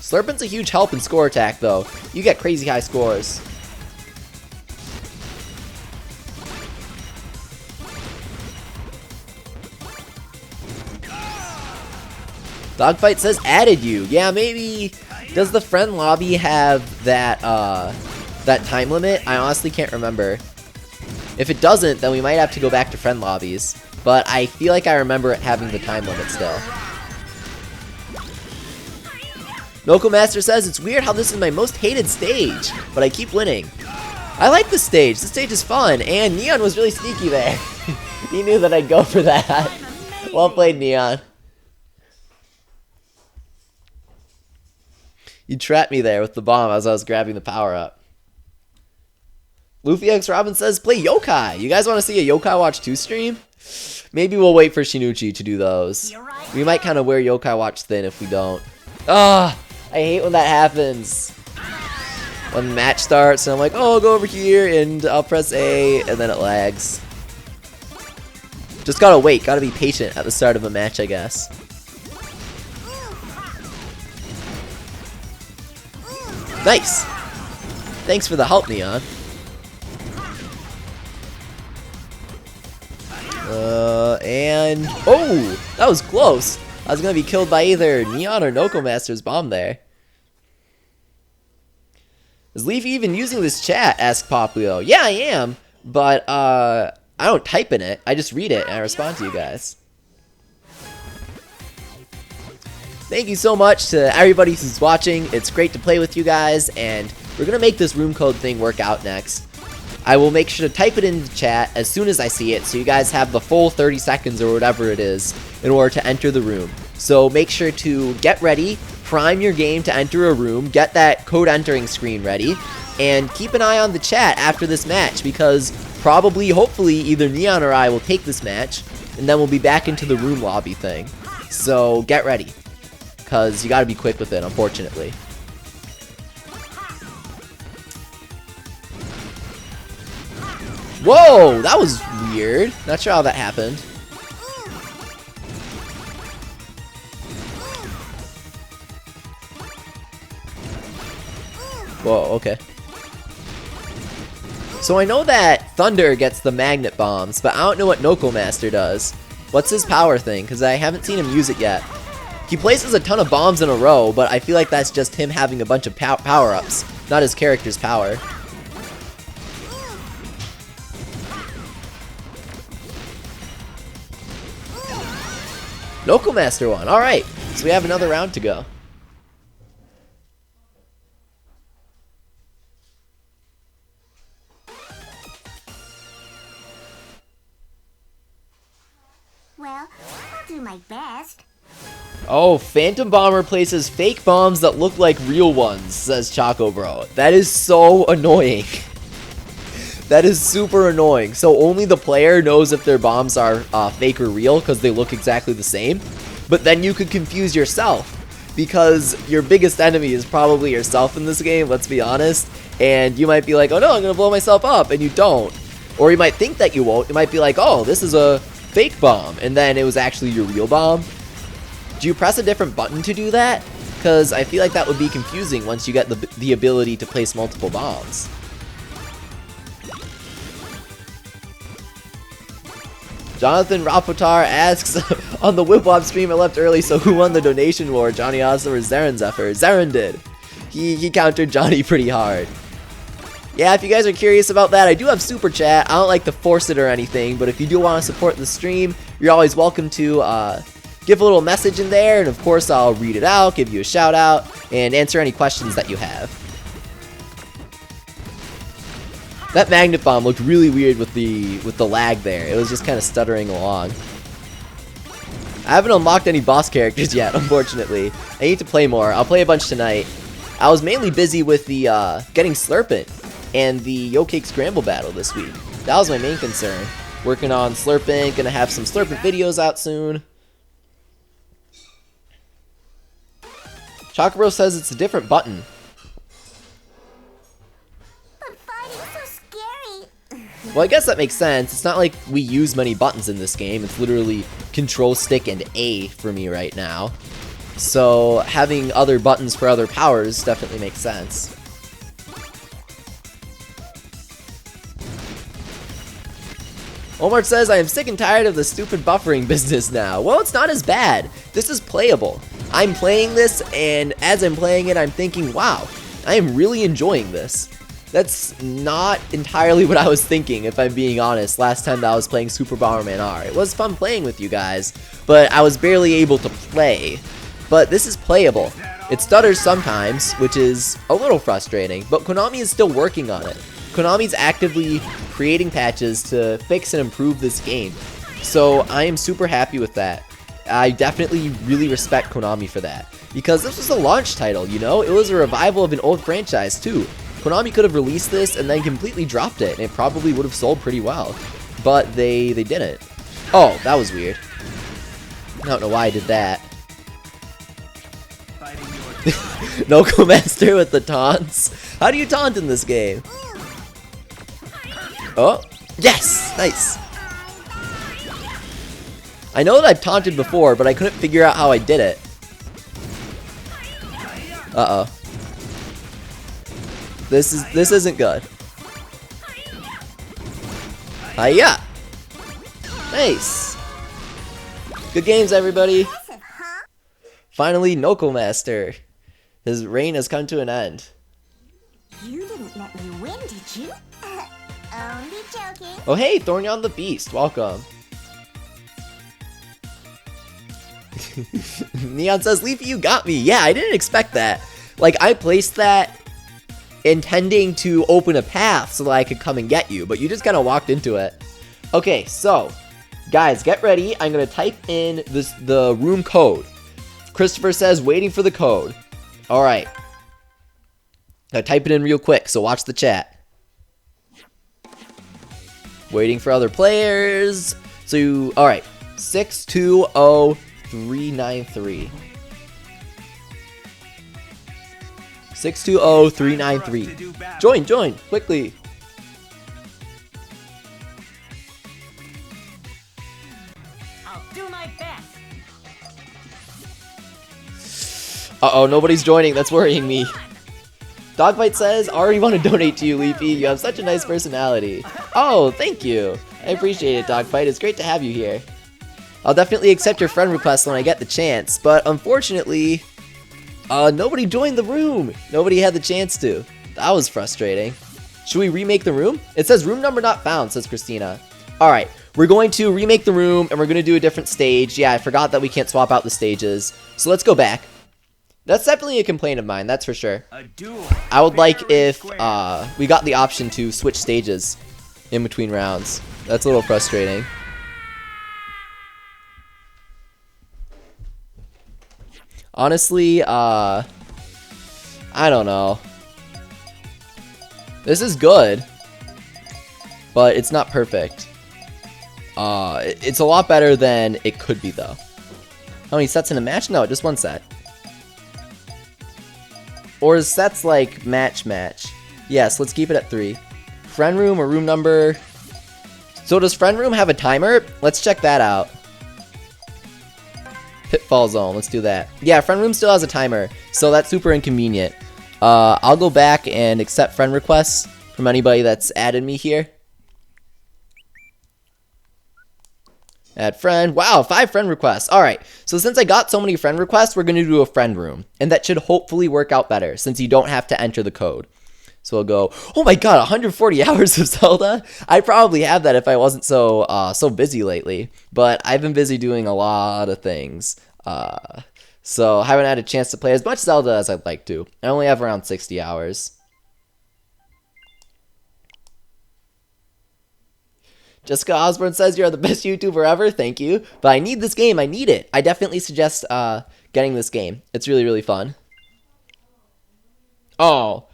Slurpent's a huge help in score attack, though. You get crazy high scores. Dogfight says added you. Yeah, maybe. Does the friend lobby have that that time limit? I honestly can't remember. If it doesn't, then we might have to go back to friend lobbies. But I feel like I remember it having the time limit still. Noko Master says, it's weird how this is my most hated stage, but I keep winning. I like this stage. This stage is fun, and Neon was really sneaky there. He knew that I'd go for that. Well played, Neon. You trapped me there with the bomb as I was grabbing the power-up. Luffy X Robin says, play Yokai. You guys want to see a Yokai Watch 2 stream? Maybe we'll wait for Shinuchi to do those. We might kind of wear Yokai Watch thin if we don't. Ah, I hate when that happens. When the match starts and I'm like, oh, I'll go over here and I'll press A and then it lags. Just gotta wait, gotta be patient at the start of a match, I guess. Nice! Thanks for the help, Neon. And... oh! That was close! I was gonna be killed by either Neon or Noko Master's bomb there. Is Leafy even using this chat? Asked Poplio. Yeah, I am, but I don't type in it. I just read it and I respond to you guys. Thank you so much to everybody who's watching. It's great to play with you guys, and we're gonna make this room code thing work out next. I will make sure to type it in the chat as soon as I see it, so you guys have the full 30 seconds or whatever it is in order to enter the room. So make sure to get ready, prime your game to enter a room, get that code entering screen ready, and keep an eye on the chat after this match, because probably, hopefully, either Neon or I will take this match, and then we'll be back into the room lobby thing. So get ready, because you gotta be quick with it, unfortunately. Whoa, that was weird. Not sure how that happened. Whoa, okay. So I know that Thunder gets the magnet bombs, but I don't know what Noko Master does. What's his power thing? Because I haven't seen him use it yet. He places a ton of bombs in a row, but I feel like that's just him having a bunch of power-ups, not his character's power. Noko Master won. Alright, so we have another round to go. Well, I'll do my best. Oh, Phantom Bomber places fake bombs that look like real ones, says Choco Bro. That is so annoying. That is super annoying. So only the player knows if their bombs are fake or real because they look exactly the same. But then you could confuse yourself because your biggest enemy is probably yourself in this game, let's be honest. And you might be like, oh no, I'm going to blow myself up, and you don't. Or you might think that you won't. You might be like, oh, this is a fake bomb, and then it was actually your real bomb. Do you press a different button to do that? Because I feel like that would be confusing once you get the ability to place multiple bombs. Jonathan Rapotar asks, on the Whipwop stream I left early, so who won the donation war, Johnny Awesome or Zaren's effort? Zaren did. He countered Johnny pretty hard. Yeah, if you guys are curious about that, I do have Super Chat. I don't like to force it or anything, but if you do want to support the stream, you're always welcome to give a little message in there, and of course I'll read it out, give you a shout out, and answer any questions that you have. That magnet bomb looked really weird with the lag there. It was just kind of stuttering along. I haven't unlocked any boss characters yet, unfortunately. I need to play more. I'll play a bunch tonight. I was mainly busy with the getting Slurpin and the Yo Cake Scramble battle this week. That was my main concern. Working on Slurpin, gonna have some Slurpin videos out soon. Chocobro says it's a different button. But fighting's so scary. Well, I guess that makes sense. It's not like we use many buttons in this game. It's literally Control Stick and A for me right now. So having other buttons for other powers definitely makes sense. Omar says, I am sick and tired of the stupid buffering business now. Well, it's not as bad. This is playable. I'm playing this, and as I'm playing it, I'm thinking, wow, I am really enjoying this. That's not entirely what I was thinking, if I'm being honest, last time that I was playing Super Bomberman R. It was fun playing with you guys, but I was barely able to play. but this is playable. It stutters sometimes, which is a little frustrating, but Konami is still working on it. Konami's actively creating patches to fix and improve this game. So I am super happy with that. I definitely really respect Konami for that. Because this was a launch title, you know? It was a revival of an old franchise too. Konami could have released this and then completely dropped it, and it probably would have sold pretty well. But they didn't. Oh, that was weird. I don't know why I did that. Noko Master with the taunts. How do you taunt in this game? Oh, yes! Nice! I know that I've taunted before, but I couldn't figure out how I did it. Uh-oh. This isn't good. Hiya! Nice! Good games, everybody! Finally, Noko Master. His reign has come to an end. You didn't let me win, did you? Only joking. Oh hey, Thornyon the Beast, welcome. Neon says, Leafy, you got me. Yeah, I didn't expect that. Like, I placed that intending to open a path so that I could come and get you, but you just kind of walked into it. Okay, so, guys, get ready. I'm going to type in the room code. Christopher says, waiting for the code. Alright. Now type it in real quick, so watch the chat. Waiting for other players. So you, alright. 620393. 620393. Join, quickly. I'll do my best. Uh-oh, nobody's joining. That's worrying me. Dogfight says, I already want to donate to you, Leafy. You have such a nice personality. Oh, thank you. I appreciate it, Dogfight. It's great to have you here. I'll definitely accept your friend request when I get the chance, but unfortunately, nobody joined the room. Nobody had the chance to. That was frustrating. Should we remake the room? It says room number not found, says Christina. Alright, we're going to remake the room, and we're going to do a different stage. Yeah, I forgot that we can't swap out the stages. So let's go back. That's definitely a complaint of mine, that's for sure. I would like if we got the option to switch stages in between rounds. That's a little frustrating. Honestly, I don't know. This is good, but it's not perfect. It's a lot better than it could be, though. How many sets in a match? No, just one set. Or is sets like match? Yes, let's keep it at 3. Friend room or room number. So does friend room have a timer? Let's check that out. Pitfall zone, let's do that. Yeah, friend room still has a timer, so that's super inconvenient. I'll go back and accept friend requests from anybody that's added me here. Add friend. Wow, 5 friend requests. Alright, so since I got so many friend requests, we're going to do a friend room. And that should hopefully work out better, since you don't have to enter the code. So we'll go, oh my god, 140 hours of Zelda? I probably have that if I wasn't so busy lately. But I've been busy doing a lot of things. So I haven't had a chance to play as much Zelda as I'd like to. I only have around 60 hours. Jessica Osborne says you're the best YouTuber ever. Thank you. But I need this game. I need it. I definitely suggest getting this game. It's really, really fun. Oh.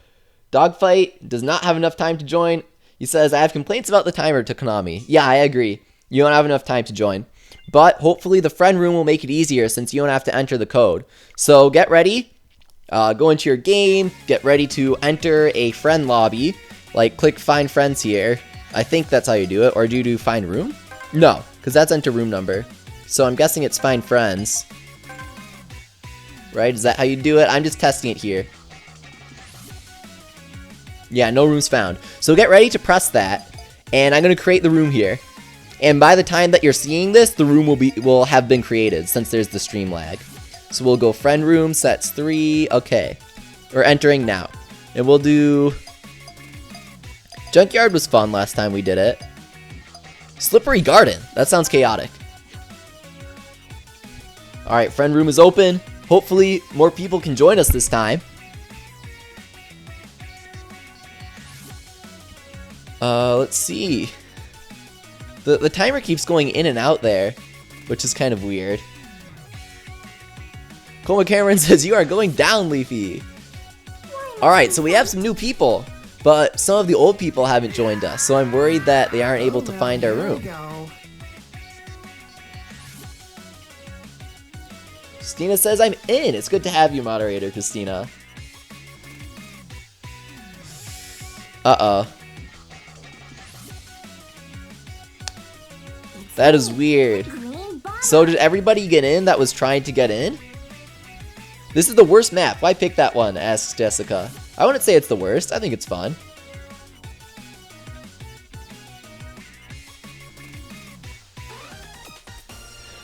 Dogfight does not have enough time to join. He says, I have complaints about the timer to Konami. Yeah, I agree. You don't have enough time to join. But hopefully the friend room will make it easier since you don't have to enter the code. So get ready. Go into your game. Get ready to enter a friend lobby. Like, click find friends here. I think that's how you do it. Or do you do find room? No, because that's enter room number. So I'm guessing it's find friends. Right? Is that how you do it? I'm just testing it here. Yeah, no rooms found. So get ready to press that. And I'm going to create the room here. And by the time that you're seeing this, the room will have been created since there's the stream lag. So we'll go friend room, sets 3. Okay. We're entering now. And we'll do... Junkyard was fun last time we did it. Slippery Garden. That sounds chaotic. Alright, friend room is open. Hopefully, more people can join us this time. Let's see. The timer keeps going in and out there, which is kind of weird. Coma Cameron says, you are going down, Leafy. Alright, so we have some new people, but some of the old people haven't joined us, so I'm worried that they aren't able to find our room. Christina says, I'm in. It's good to have you, moderator Christina. Uh-oh. That is weird. So did everybody get in that was trying to get in? This is the worst map. Why pick that one? Asks Jessica. I wouldn't say it's the worst. I think it's fun.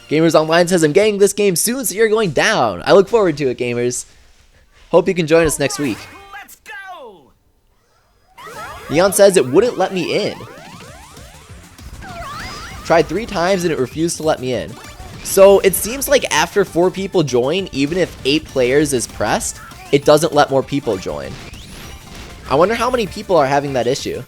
Gamers Online says, I'm getting this game soon, so you're going down. I look forward to it, gamers. Hope you can join us next week. Let's go! Neon says it wouldn't let me in. Tried 3 times and it refused to let me in. So it seems like after 4 people join, even if 8 players is pressed, it doesn't let more people join. I wonder how many people are having that issue.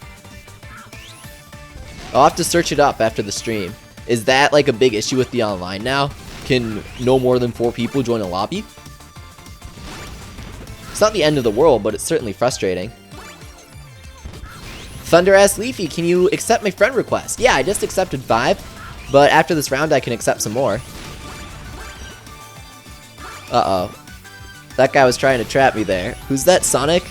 I'll have to search it up after the stream. Is that like a big issue with the online now? Can no more than 4 people join a lobby? It's not the end of the world, but it's certainly frustrating. Thunder asks Leafy, can you accept my friend request? Yeah, I just accepted 5, but after this round I can accept some more. Uh-oh. That guy was trying to trap me there. Who's that, Sonic?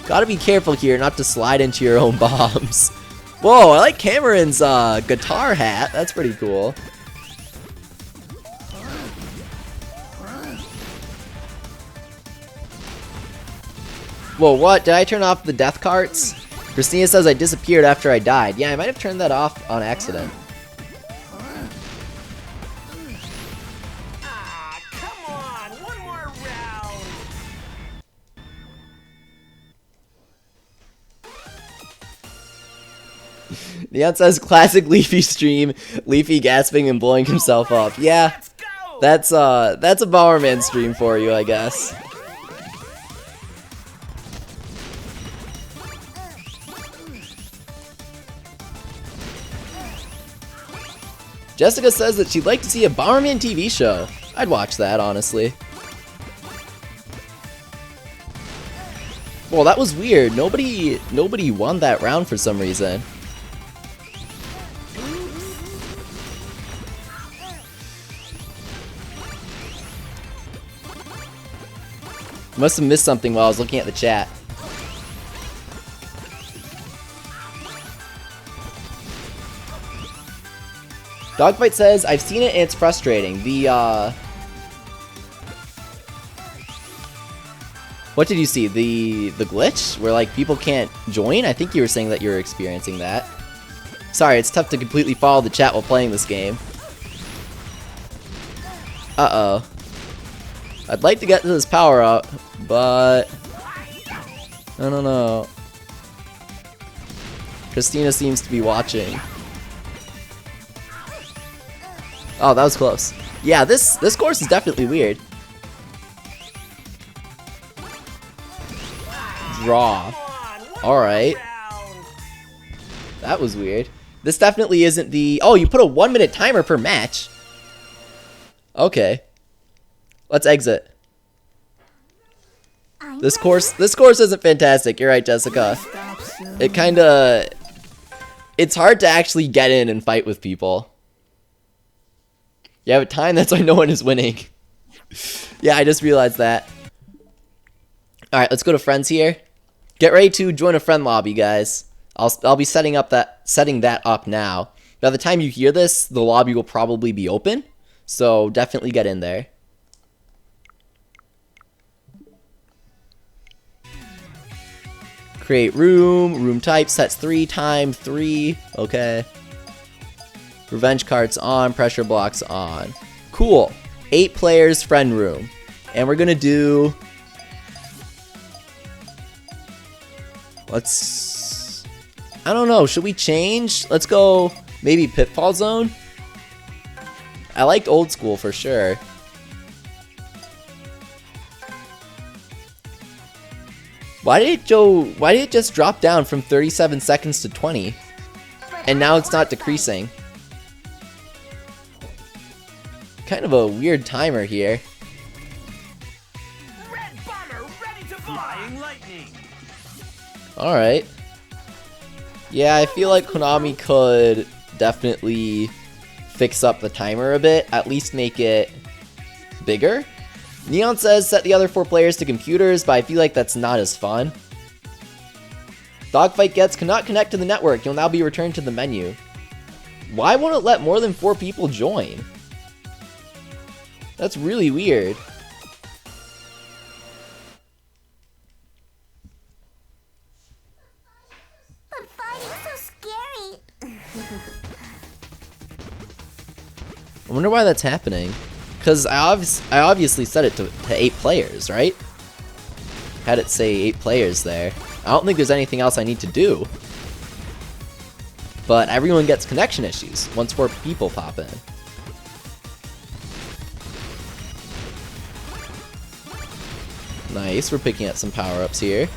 Gotta be careful here not to slide into your own bombs. Whoa, I like Cameron's guitar hat. That's pretty cool. Whoa, what? Did I turn off the death carts? Christina says I disappeared after I died. Yeah, I might have turned that off on accident. Ah, come on! One more round! Neon says classic Leafy stream. Leafy gasping and blowing himself up. Yeah, Let's go! that's a Bomberman stream for you, I guess. Jessica says that she'd like to see a Bomberman TV show. I'd watch that, honestly. Well, that was weird. Nobody won that round for some reason. Must have missed something while I was looking at the chat. Dogfight says, I've seen it and it's frustrating. What did you see? The glitch? Where, like, people can't join? I think you were saying that you were experiencing that. Sorry, it's tough to completely follow the chat while playing this game. Uh-oh. I'd like to get to this power up, but I don't know. Christina seems to be watching. Oh, that was close. Yeah, this course is definitely weird. Draw. Alright. That was weird. This definitely isn't the... Oh, you put a 1-minute timer per match. Okay. Let's exit. This course isn't fantastic. You're right, Jessica. It kinda... It's hard to actually get in and fight with people. You have a time, that's why no one is winning. Yeah, I just realized that. Alright, let's go to friends here. Get ready to join a friend lobby, guys. I'll be setting that up now. By the time you hear this, the lobby will probably be open. So definitely get in there. Create room. Room type sets 3 times 3. Okay. Revenge carts on. Pressure blocks on. Cool. 8 players friend room. And we're gonna do... I don't know. Should we change? Let's go maybe Pitfall Zone. I liked old school for sure. Why did it just drop down from 37 seconds to 20? And now it's not decreasing. Kind of a weird timer here. Red bomber ready to flying lightning. Alright. Yeah, I feel like Konami could definitely fix up the timer a bit, at least make it bigger. Neon says set the other 4 players to computers, but I feel like that's not as fun. Dogfight gets cannot connect to the network. You'll now be returned to the menu. Why won't it let more than 4 people join? That's really weird. But fighting's so scary. I wonder why that's happening. Because I obviously set it to 8 players, right? Had it say 8 players there. I don't think there's anything else I need to do. But everyone gets connection issues once 4 people pop in. Nice, we're picking up some power-ups here.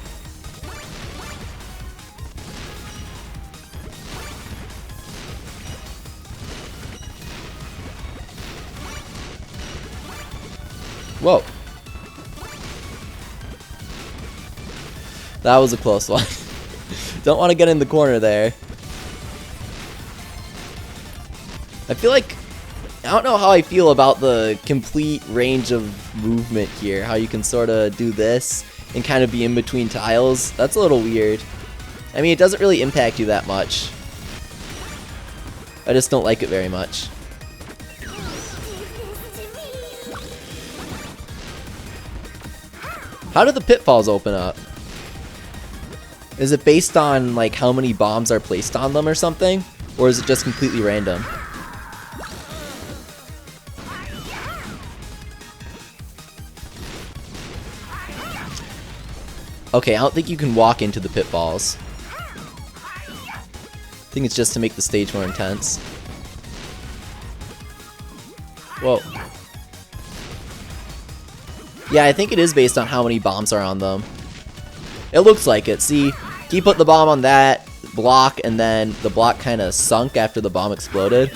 Whoa. That was a close one. Don't want to get in the corner there. I feel like... I don't know how I feel about the complete range of movement here. How you can sort of do this and kind of be in between tiles. That's a little weird. I mean, it doesn't really impact you that much. I just don't like it very much. How do the pitfalls open up? Is it based on like how many bombs are placed on them or something? Or is it just completely random? Okay, I don't think you can walk into the pitfalls. I think it's just to make the stage more intense. Whoa. Yeah, I think it is based on how many bombs are on them. It looks like it. See, he put the bomb on that block, and then the block kind of sunk after the bomb exploded.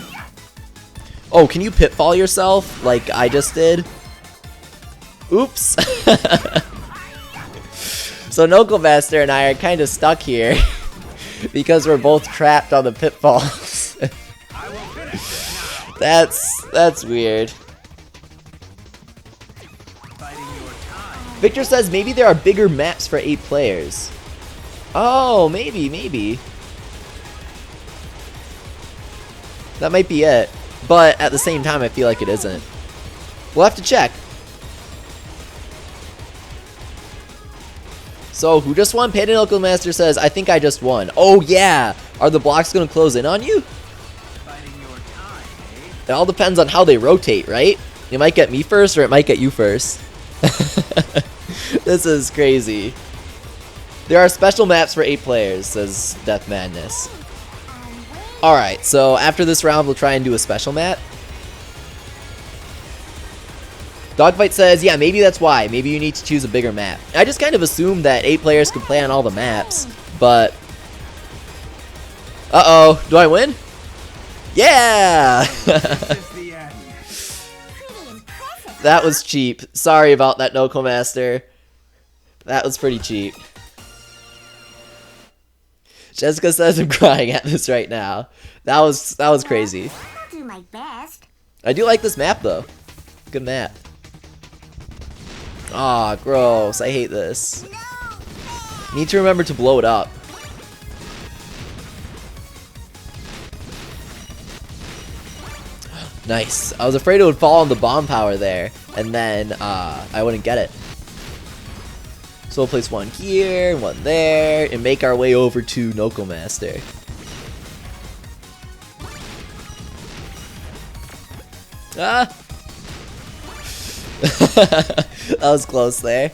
Oh, can you pitfall yourself like I just did? Oops. So Nokomaster and I are kind of stuck here because we're both trapped on the pitfalls. That's weird. Victor says maybe there are bigger maps for 8 players. Oh, maybe. That might be it. But at the same time, I feel like it isn't. We'll have to check. So, who just won? Panda Master says, I think I just won. Oh, yeah! Are the blocks going to close in on you? It all depends on how they rotate, right? It might get me first, or it might get you first. This is crazy. There are special maps for 8 players, says Death Madness. Alright, so after this round, we'll try and do a special map. Dogfight says, yeah, maybe that's why. Maybe you need to choose a bigger map. I just kind of assumed that 8 players could play on all the maps, but... Uh-oh, do I win? Yeah! That was cheap. Sorry about that, Nokomaster. That was pretty cheap. Jessica says I'm crying at this right now. That was crazy. I'll do my best. I do like this map though. Good map. Aw, gross. I hate this. Need to remember to blow it up. Nice. I was afraid it would fall on the bomb power there, and then I wouldn't get it. So we'll place one here, one there, and make our way over to Nokomaster. Ah! That was close there.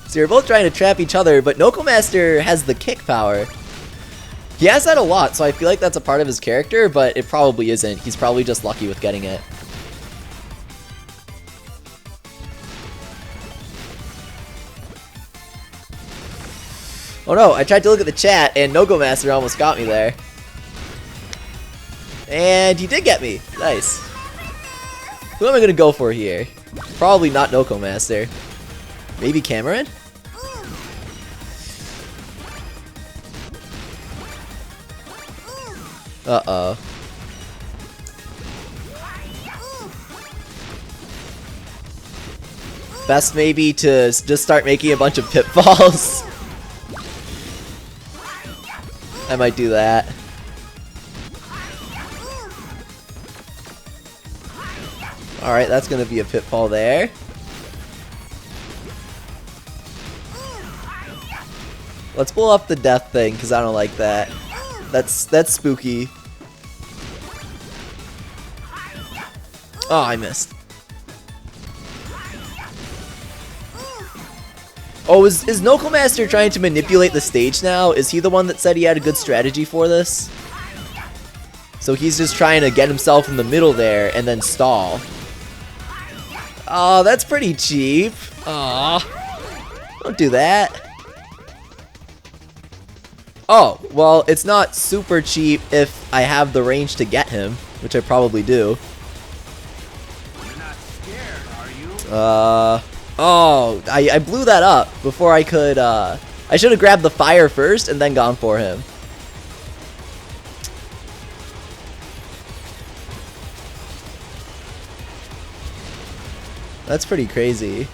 So you're both trying to trap each other, but Nokomaster has the kick power. He has that a lot, so I feel like that's a part of his character, but it probably isn't. He's probably just lucky with getting it. Oh no, I tried to look at the chat, and Noko Master almost got me there. And he did get me. Nice. Who am I gonna go for here? Probably not Noko Master. Maybe Cameron? Uh-oh. Best maybe to just start making a bunch of pitfalls. I might do that. Alright, that's gonna be a pitfall there. Let's pull up the death thing, because I don't like that. That's spooky. Oh, I missed. Oh, is Noko Master trying to manipulate the stage now? Is he the one that said he had a good strategy for this? So he's just trying to get himself in the middle there and then stall. Oh, that's pretty cheap. Aw. Don't do that. Oh, well, it's not super cheap if I have the range to get him, which I probably do. You're not scared, are you? Oh, I blew that up before I could, I should have grabbed the fire first and then gone for him. That's pretty crazy.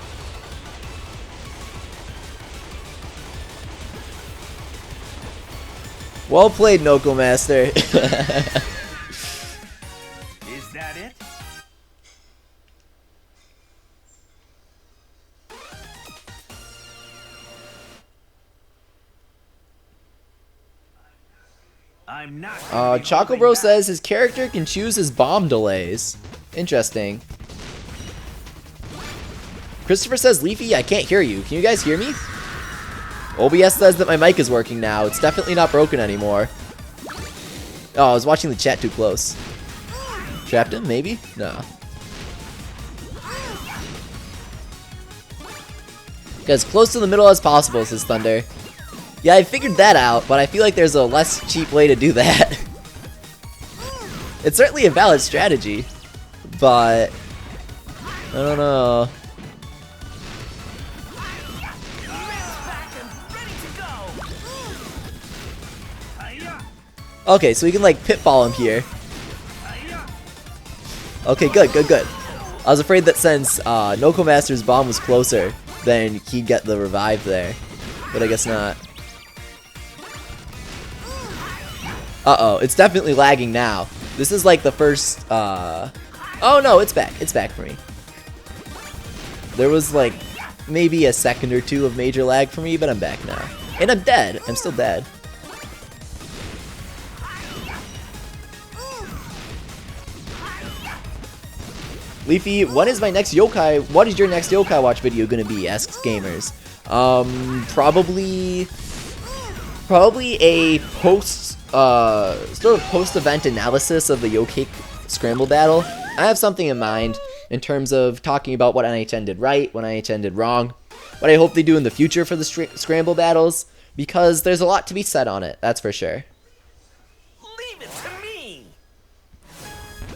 Well played, Noko Master. Is that it? I'm not. Choco Bro says his character can choose his bomb delays. Interesting. Christopher says, Leafy, I can't hear you. Can you guys hear me? OBS says that my mic is working now. It's definitely not broken anymore. Oh, I was watching the chat too close. Trapped him? Maybe? No. Get as close to the middle as possible, says Thunder. Yeah, I figured that out, but I feel like there's a less cheap way to do that. It's certainly a valid strategy, but I don't know. Okay, so we can like pitfall him here. Okay, good, good, good. I was afraid that since Noko Master's bomb was closer, then he'd get the revive there. But I guess not. Uh-oh, it's definitely lagging now. This is like the first, oh no, it's back. It's back for me. There was like maybe a second or two of major lag for me, but I'm back now. And I'm dead. I'm still dead. Leafy, when is my next yokai? What is your next yokai watch video gonna be? Asks gamers. Probably a sort of post-event analysis of the yokai scramble battle. I have something in mind in terms of talking about what NHN did right, what NHN did wrong, what I hope they do in the future for the scramble battles, because there's a lot to be said on it. That's for sure. Leave it to me.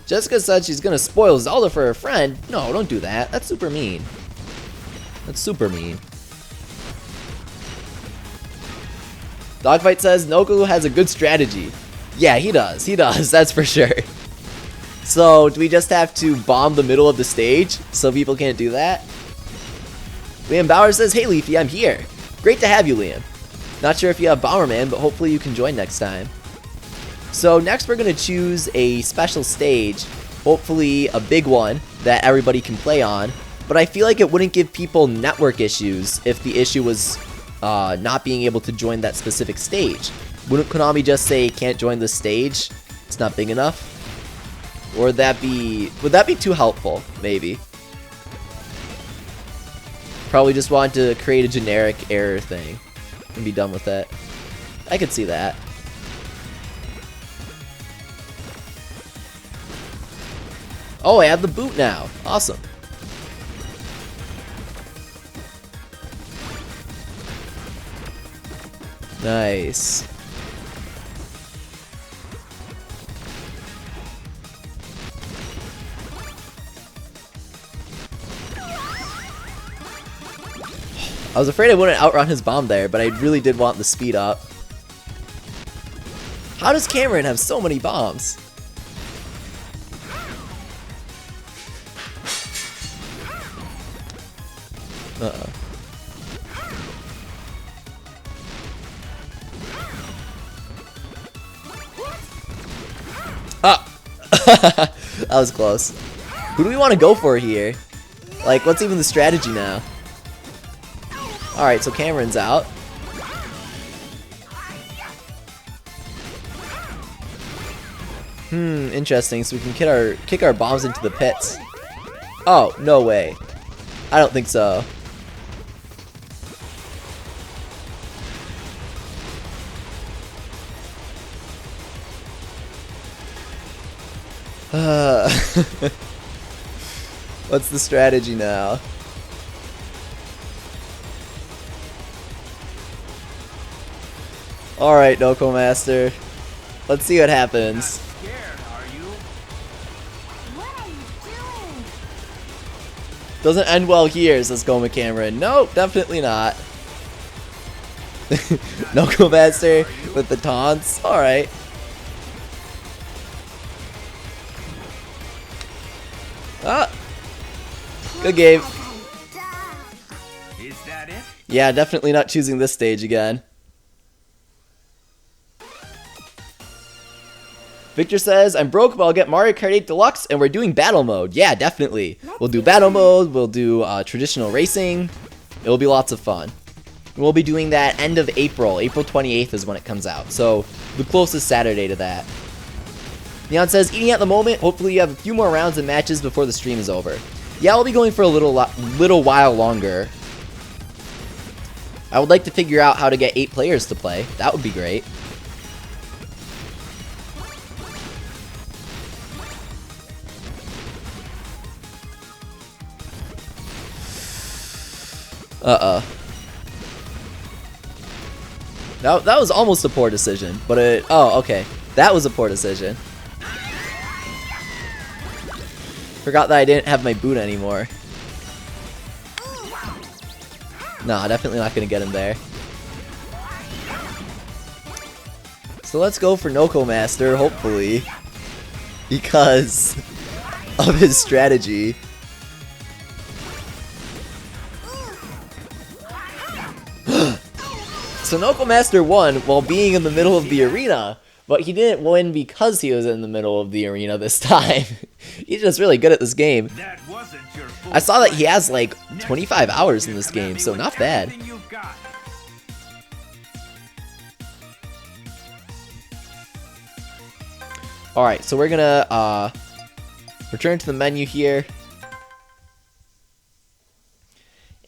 Jessica said she's gonna spoil Zelda for her friend. No, don't do that. That's super mean. That's super mean. Dogfight says Noko has a good strategy. Yeah, he does. He does. That's for sure. So, do we just have to bomb the middle of the stage so people can't do that? Liam Bauer says, hey Leafy, I'm here. Great to have you, Liam. Not sure if you have Bomberman, but hopefully you can join next time. So next we're going to choose a special stage, hopefully a big one that everybody can play on, but I feel like it wouldn't give people network issues if the issue was not being able to join that specific stage. Wouldn't Konami just say can't join the stage? It's not big enough? Or would that be too helpful? Maybe. Probably just want to create a generic error thing and be done with it. I could see that. Oh, I have the boot now. Awesome. Nice. I was afraid I wouldn't outrun his bomb there, but I really did want the speed up. How does Cameron have so many bombs? Uh-oh. Ah! That was close. Who do we want to go for here? Like, what's even the strategy now? Alright, so Cameron's out. Interesting. So we can kick our bombs into the pits. Oh, no way. I don't think so. What's the strategy now? Alright, Noko Master. Let's see what happens. Scared, are you? What are you doing? Doesn't end well here, says Goma Cameron. Nope, definitely not. Noko Master with the taunts. Alright. Ah! Good game. Is that it? Yeah, definitely not choosing this stage again. Victor says, I'm broke, but I'll get Mario Kart 8 Deluxe, and we're doing battle mode. Yeah, definitely. We'll do battle mode, we'll do traditional racing. It'll be lots of fun. We'll be doing that end of April. April 28th is when it comes out. So, the closest Saturday to that. Neon says, eating at the moment. Hopefully you have a few more rounds and matches before the stream is over. Yeah, I'll be going for a little while longer. I would like to figure out how to get 8 players to play. That would be great. Uh-oh. That was almost a poor decision, but it... Oh, okay. That was a poor decision. Forgot that I didn't have my boot anymore. Nah, definitely not gonna get him there. So let's go for Noko Master, hopefully. Because of his strategy. So Noko Master won while being in the middle of the arena, but he didn't win because he was in the middle of the arena this time. He's just really good at this game. That wasn't your full I saw that he has like Next 25 time, hours in you this come at game, me so with not bad. everything you've got. Alright, so we're gonna return to the menu here.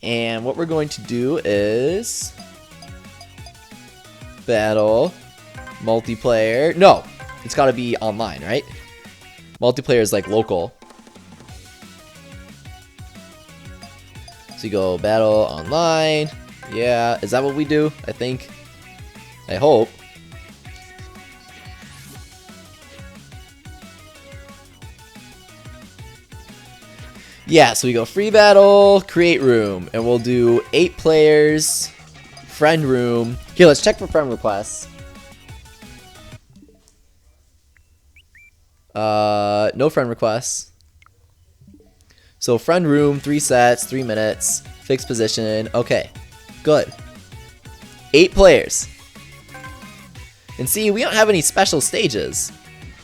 And what we're going to do is battle, multiplayer. No, it's gotta be online, right? Multiplayer is like local. So you go battle online. Yeah, is that what we do? I think. I hope. Yeah, so we go free battle, create room, and we'll do 8 players, friend room. Here, let's check for friend requests. No friend requests. So friend room, 3 sets, 3 minutes, fixed position. Okay, good. 8 players. And see, we don't have any special stages.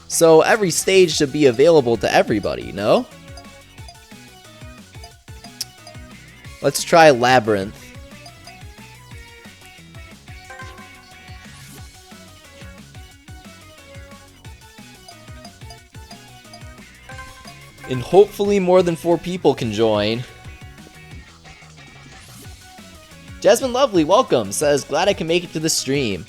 So every stage should be available to everybody, no? Let's try Labyrinth. And hopefully more than 4 people can join. Jasmine Lovely, welcome. Says, glad I can make it to the stream.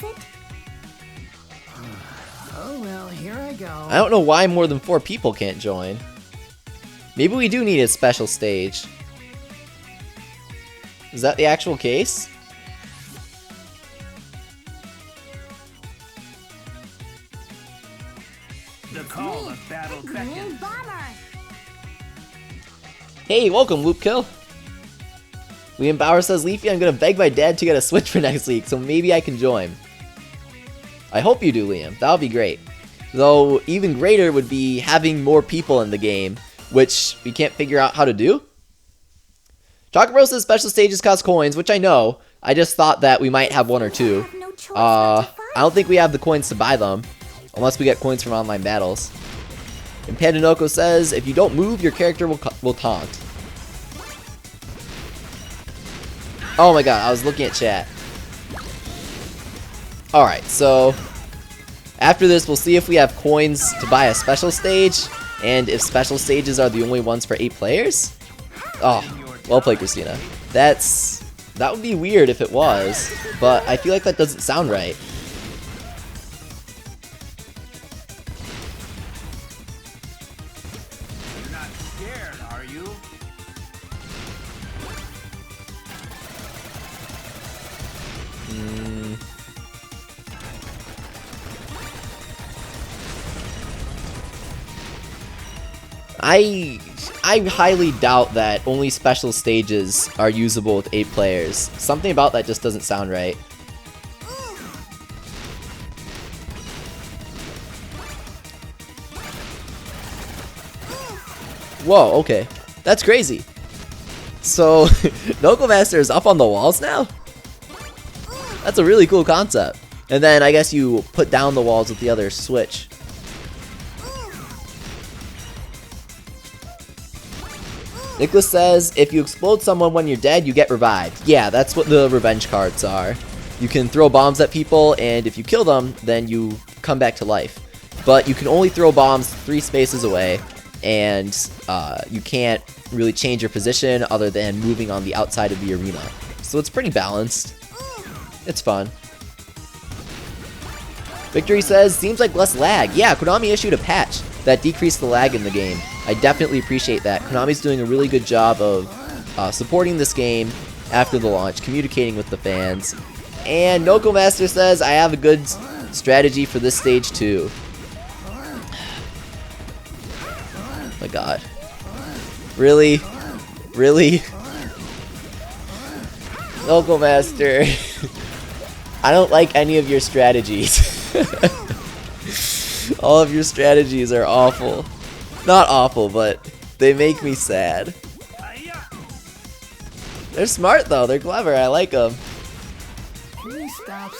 is it? Oh well, here I go. I don't know why more than 4 people can't join. Maybe we do need a special stage. Is that the actual case? The call of battle Green beckons. bomber. Hey, welcome, Loop Kill. Liam Bauer says, Leafy, I'm gonna beg my dad to get a Switch for next week, so maybe I can join. I hope you do, Liam. That would be great. Though, even greater would be having more people in the game, which we can't figure out how to do. Chocolate Bros says special stages cost coins, which I know. I just thought that we might have 1 or 2. Have no choice but to fight. I don't think we have the coins to buy them, unless we get coins from online battles. And Pandanoko says, if you don't move, your character will taunt. Oh my god, I was looking at chat. Alright, so after this, we'll see if we have coins to buy a special stage, and if special stages are the only ones for 8 players. Oh, well played, Christina. That would be weird if it was, but I feel like that doesn't sound right. You're not scared, are you? I highly doubt that only special stages are usable with 8 players. Something about that just doesn't sound right. Whoa, okay. That's crazy. So, Knuckle Master is up on the walls now? That's a really cool concept. And then I guess you put down the walls with the other switch. Nicholas says, if you explode someone when you're dead, you get revived. Yeah, that's what the revenge cards are. You can throw bombs at people, and if you kill them, then you come back to life. But you can only throw bombs 3 spaces away, and you can't really change your position other than moving on the outside of the arena. So it's pretty balanced. It's fun. Victory says, seems like less lag. Yeah, Konami issued a patch that decreased the lag in the game. I definitely appreciate that. Konami's doing a really good job of supporting this game after the launch, communicating with the fans. And Noko Master says, I have a good strategy for this stage too. Oh my god. Really? Really? Noko Master. I don't like any of your strategies. All of your strategies are awful. Not awful, but they make me sad. They're smart though, they're clever, I like them.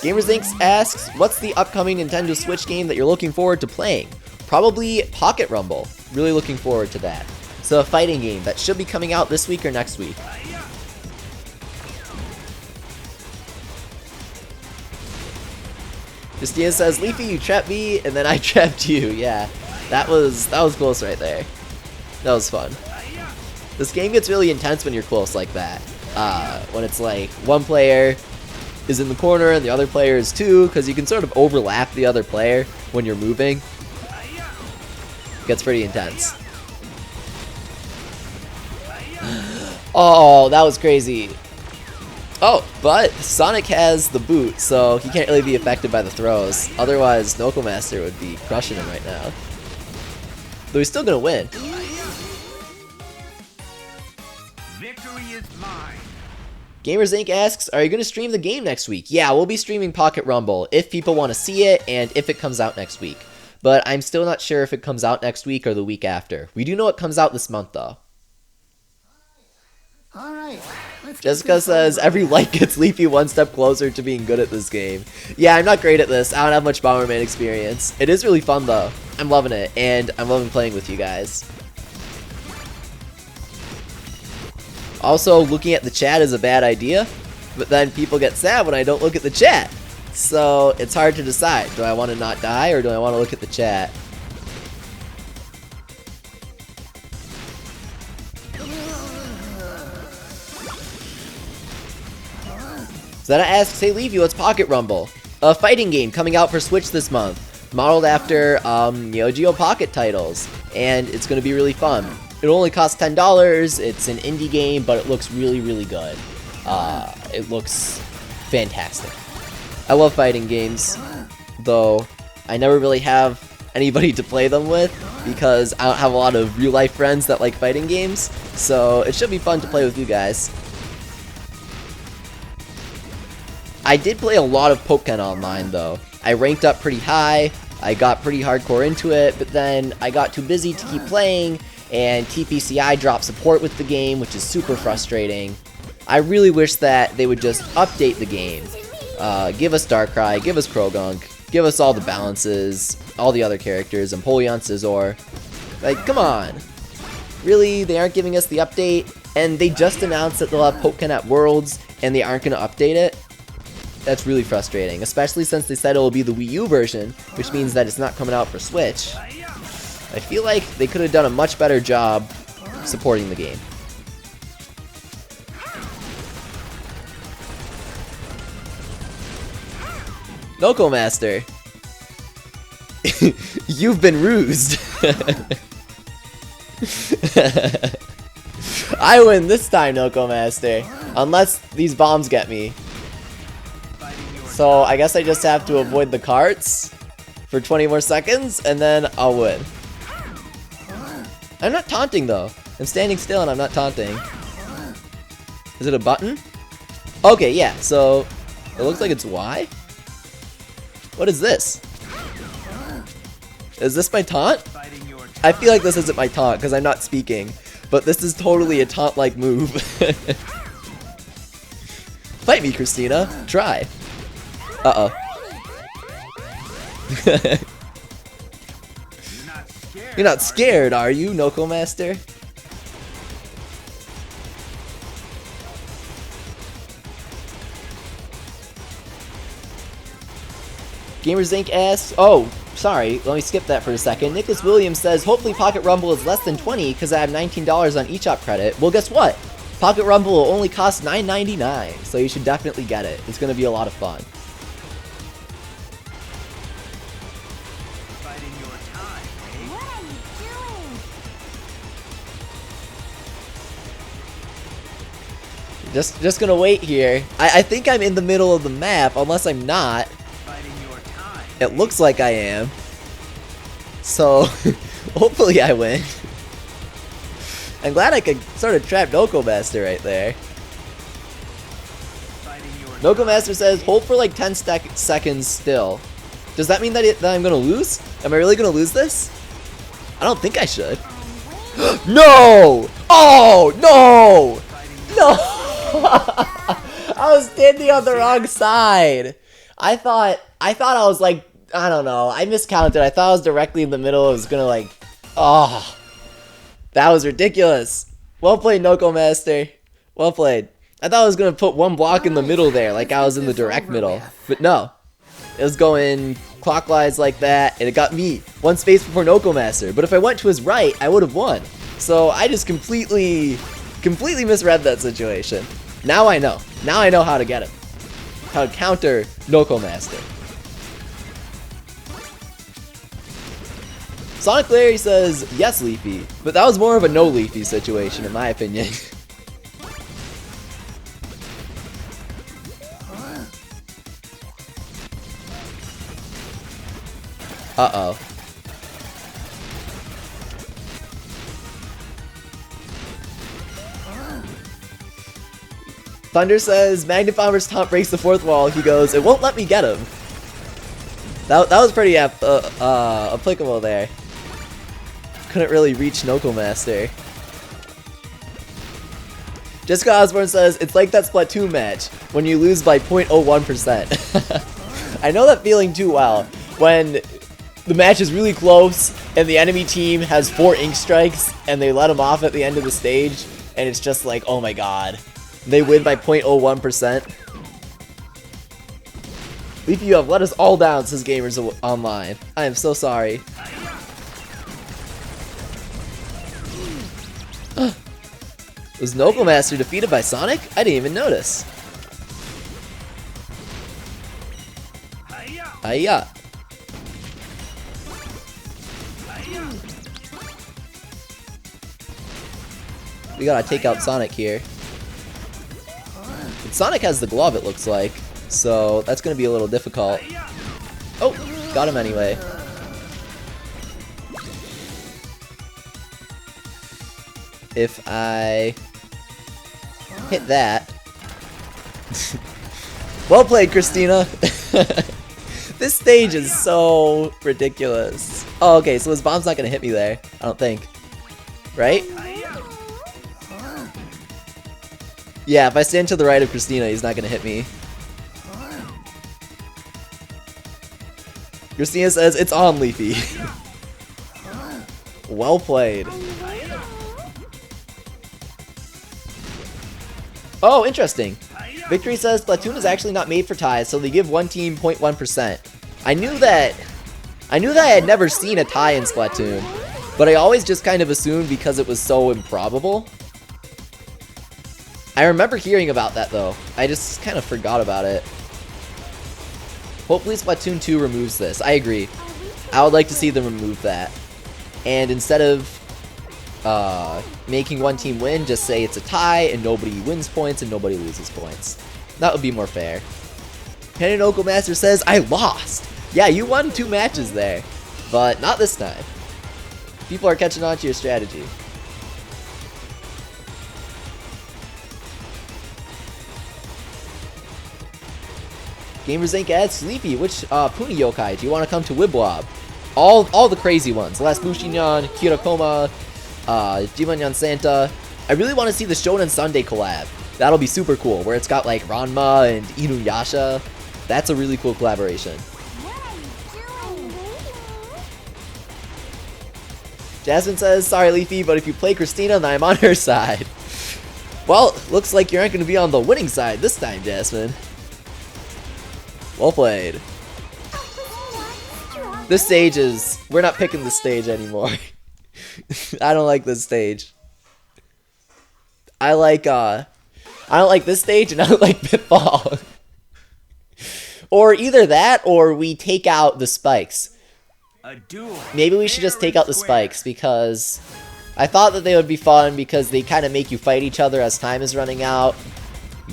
Gamers Inc. asks, what's the upcoming Nintendo Switch game that you're looking forward to playing? Probably Pocket Rumble. Really looking forward to that. It's a fighting game that should be coming out this week or next week. Christina says, Leafy, you trapped me, and then I trapped you. Yeah, that was close right there. That was fun. This game gets really intense when you're close like that. When it's like one player is in the corner and the other player is too, because you can sort of overlap the other player when you're moving. It gets pretty intense. Oh, that was crazy. Oh, but Sonic has the boot, so he can't really be affected by the throws. Otherwise, Noko Master would be crushing him right now. Though he's still gonna win. Victory is mine. Gamers Inc. asks, are you gonna stream the game next week? Yeah, we'll be streaming Pocket Rumble if people want to see it and if it comes out next week. But I'm still not sure if it comes out next week or the week after. We do know it comes out this month though. Alright, Jessica says, every like gets Leafy one step closer to being good at this game. Yeah, I'm not great at this. I don't have much Bomberman experience. It is really fun though. I'm loving it, and I'm loving playing with you guys. Also, looking at the chat is a bad idea, but then people get sad when I don't look at the chat. So, it's hard to decide. Do I want to not die, or do I want to look at the chat? Zeta asks, hey Leafy, what's Pocket Rumble? a fighting game coming out for Switch this month, modeled after Neo Geo Pocket titles, and it's going to be really fun. It only costs $10, it's an indie game, but it looks really, really good. It looks fantastic. I love fighting games, though I never really have anybody to play them with, because I don't have a lot of real-life friends that like fighting games, so it should be fun to play with you guys. I did play a lot of Pokken Online, though. I ranked up pretty high, I got pretty hardcore into it, but then I got too busy to keep playing, and TPCI dropped support with the game, which is super frustrating. I really wish that they would just update the game. Give us Darkrai, give us Krogunk, give us all the balances, all the other characters, Empoleon, Scizor. Like, come on. Really, they aren't giving us the update, and they just announced that they'll have Pokken at Worlds, and they aren't going to update it. That's really frustrating, especially since they said it will be the Wii U version, which means that it's not coming out for Switch. I feel like they could have done a much better job supporting the game. Noko Master, you've been rused. I win this time, Noko Master, unless these bombs get me. So I guess I just have to avoid the carts for 20 more seconds, and then I'll win. I'm not taunting, though. I'm standing still and I'm not taunting. Is it a button? Okay, yeah, so it looks like it's Y. What is this? Is this my taunt? I feel like this isn't my taunt because I'm not speaking, but this is totally a taunt-like move. Fight me, Christina. Try. Uh-oh. You're not scared, are you, Noko Master? Gamers Inc. asks, oh, sorry, let me skip that for a second. Nicholas Williams says, hopefully Pocket Rumble is less than $20 because I have $19 on eShop credit. Well, guess what? Pocket Rumble will only cost $9.99, so you should definitely get it. It's going to be a lot of fun. Just gonna wait here. I think I'm in the middle of the map, unless I'm not. It looks like I am. So, hopefully I win. I'm glad I could sort of trap Noko Master right there. Noko Master says, hold for like 10 seconds still. Does that mean that I'm gonna lose? Am I really gonna lose this? I don't think I should. No! Oh, no! No! I was standing on the wrong side. I thought I was like, I don't know, I miscounted. I thought I was directly in the middle. I was gonna like, oh, that was ridiculous. Well played, Noko Master. Well played. I thought I was gonna put one block in the middle there, like I was in the direct middle. But no. It was going clockwise like that, and it got me one space before Noko Master. But if I went to his right, I would have won. So I just completely misread that situation. Now I know. Now I know how to get him. How to counter Noko Master. Sonic Larry says, yes, Leafy. But that was more of a no Leafy situation, in my opinion. Uh-oh. Thunder says, Magnet Bomber's taunt breaks the fourth wall. He goes, it won't let me get him. That was pretty applicable there. Couldn't really reach Noko Master. Jessica Osborne says, it's like that Splatoon match, when you lose by 0.01%. I know that feeling too well. When the match is really close, and the enemy team has 4 ink strikes, and they let them off at the end of the stage, and it's just like, oh my god. They win by 0.01%. Leafy, you have let us all down, says Gamers Online. I am so sorry. Was Noko Master defeated by Sonic? I didn't even notice. Hiya. We gotta take out Sonic here. And Sonic has the glove, it looks like, so that's gonna be a little difficult. Oh, got him anyway. If I hit that. Well played, Christina. This stage is so ridiculous. Oh, okay, so his bomb's not gonna hit me there, I don't think. Right? Yeah, if I stand to the right of Christina, he's not gonna hit me. Christina says, it's on, Leafy. Well played. Oh, interesting. Victory says Splatoon is actually not made for ties, so they give one team 0.1%. I knew that I had never seen a tie in Splatoon, but I always just kind of assumed because it was so improbable. I remember hearing about that though. I just kind of forgot about it. Hopefully Splatoon 2 removes this. I agree. I would like to see them remove that. And instead of making one team win, just say it's a tie and nobody wins points and nobody loses points. That would be more fair. Henonoko Master says, I lost! Yeah, you won 2 matches there, but not this time. People are catching on to your strategy. Gamers Inc. adds Sleepy. Which Puni yokai do you want to come to Wibwob? All the crazy ones. Last Mushinyan, Kirakoma, Jimanyan Santa. I really want to see the Shonen Sunday collab. That'll be super cool, where it's got like Ranma and Inuyasha. That's a really cool collaboration. Jasmine says, sorry Leafy, but if you play Christina, then I'm on her side. Well, looks like you aren't going to be on the winning side this time, Jasmine. Well played. This stage is... We're not picking this stage anymore. I don't like this stage. I don't like this stage and I don't like Pitfall. Or either that or we take out the spikes. Maybe we should just take out the spikes because I thought that they would be fun because they kind of make you fight each other as time is running out.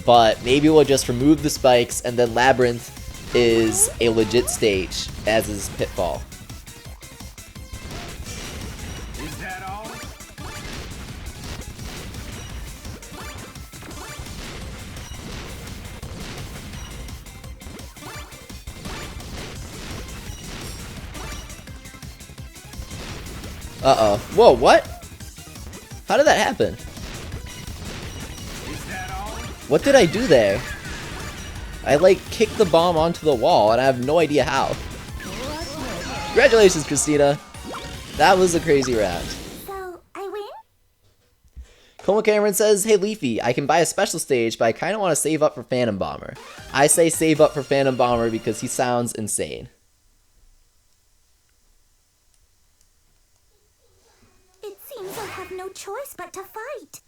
But maybe we'll just remove the spikes and then Labyrinth is a legit stage, as is Pitfall. Is that all? Uh-oh. Whoa, what? How did that happen? Is that all? What did I do there? I like kicked the bomb onto the wall and I have no idea how. Congratulations, Christina. That was a crazy round. So, I win? Coma Cameron says, hey Leafy, I can buy a special stage, but I kind of want to save up for Phantom Bomber. I say save up for Phantom Bomber because he sounds insane. It seems I have no choice but to fight.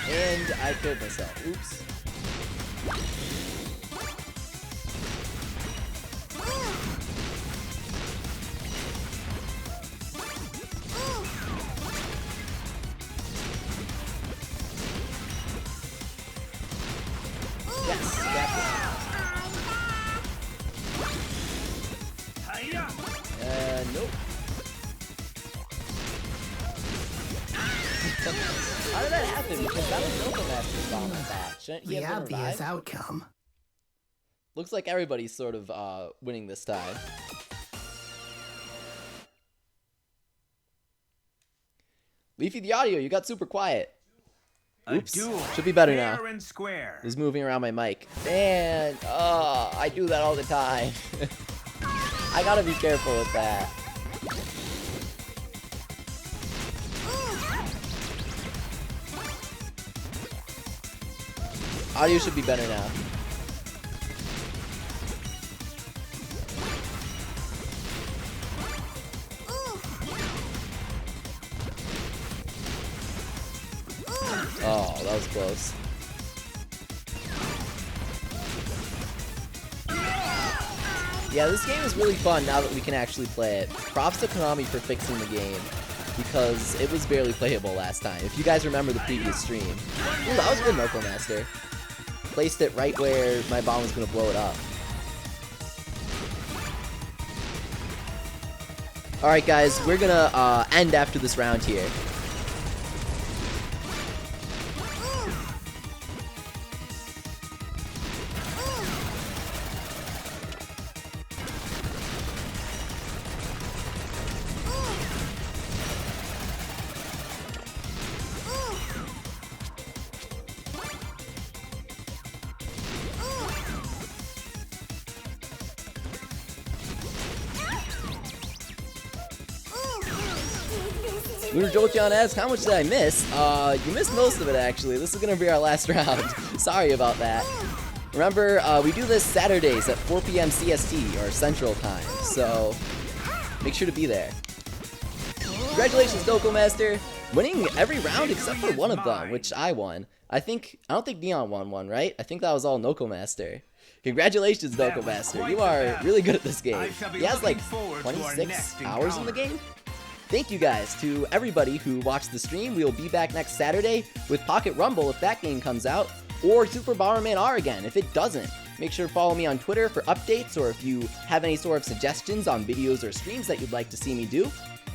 And I killed myself. Oops. Yes, nope. How did that happen? Because that was Nova Master's bomb at that. Shouldn't he The have been obvious revived? outcome. Looks like everybody's sort of winning this time. Leafy the audio, you got super quiet. Oops. Should be better now. Fair and square. I was moving around my mic. Man, I do that all the time. I gotta be careful with that. Audio should be better now. Oh, that was close. Yeah, this game is really fun now that we can actually play it. Props to Konami for fixing the game, because it was barely playable last time. If you guys remember the previous stream. Ooh, that was good, Noko Master. Placed it right where my bomb was going to blow it up. Alright guys, we're going to end after this round here. Lunar Jolteon asks, how much did I miss? You missed most of it actually. This is gonna be our last round. Sorry about that. Remember, we do this Saturdays at 4 PM CST, or Central Time, so make sure to be there. Congratulations, Doko Master! Winning every round except for one of them, which I won. I don't think Neon won one, right? I think that was all Noko Master. Congratulations, Doko Master. You are really good at this game. He has like 26 hours in the game? Thank you guys to everybody who watched the stream. We will be back next Saturday with Pocket Rumble if that game comes out, or Super Bomberman R again if it doesn't. Make sure to follow me on Twitter for updates, or if you have any sort of suggestions on videos or streams that you'd like to see me do.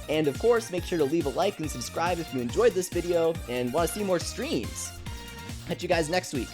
And of course, make sure to leave a like and subscribe if you enjoyed this video and want to see more streams. Catch you guys next week.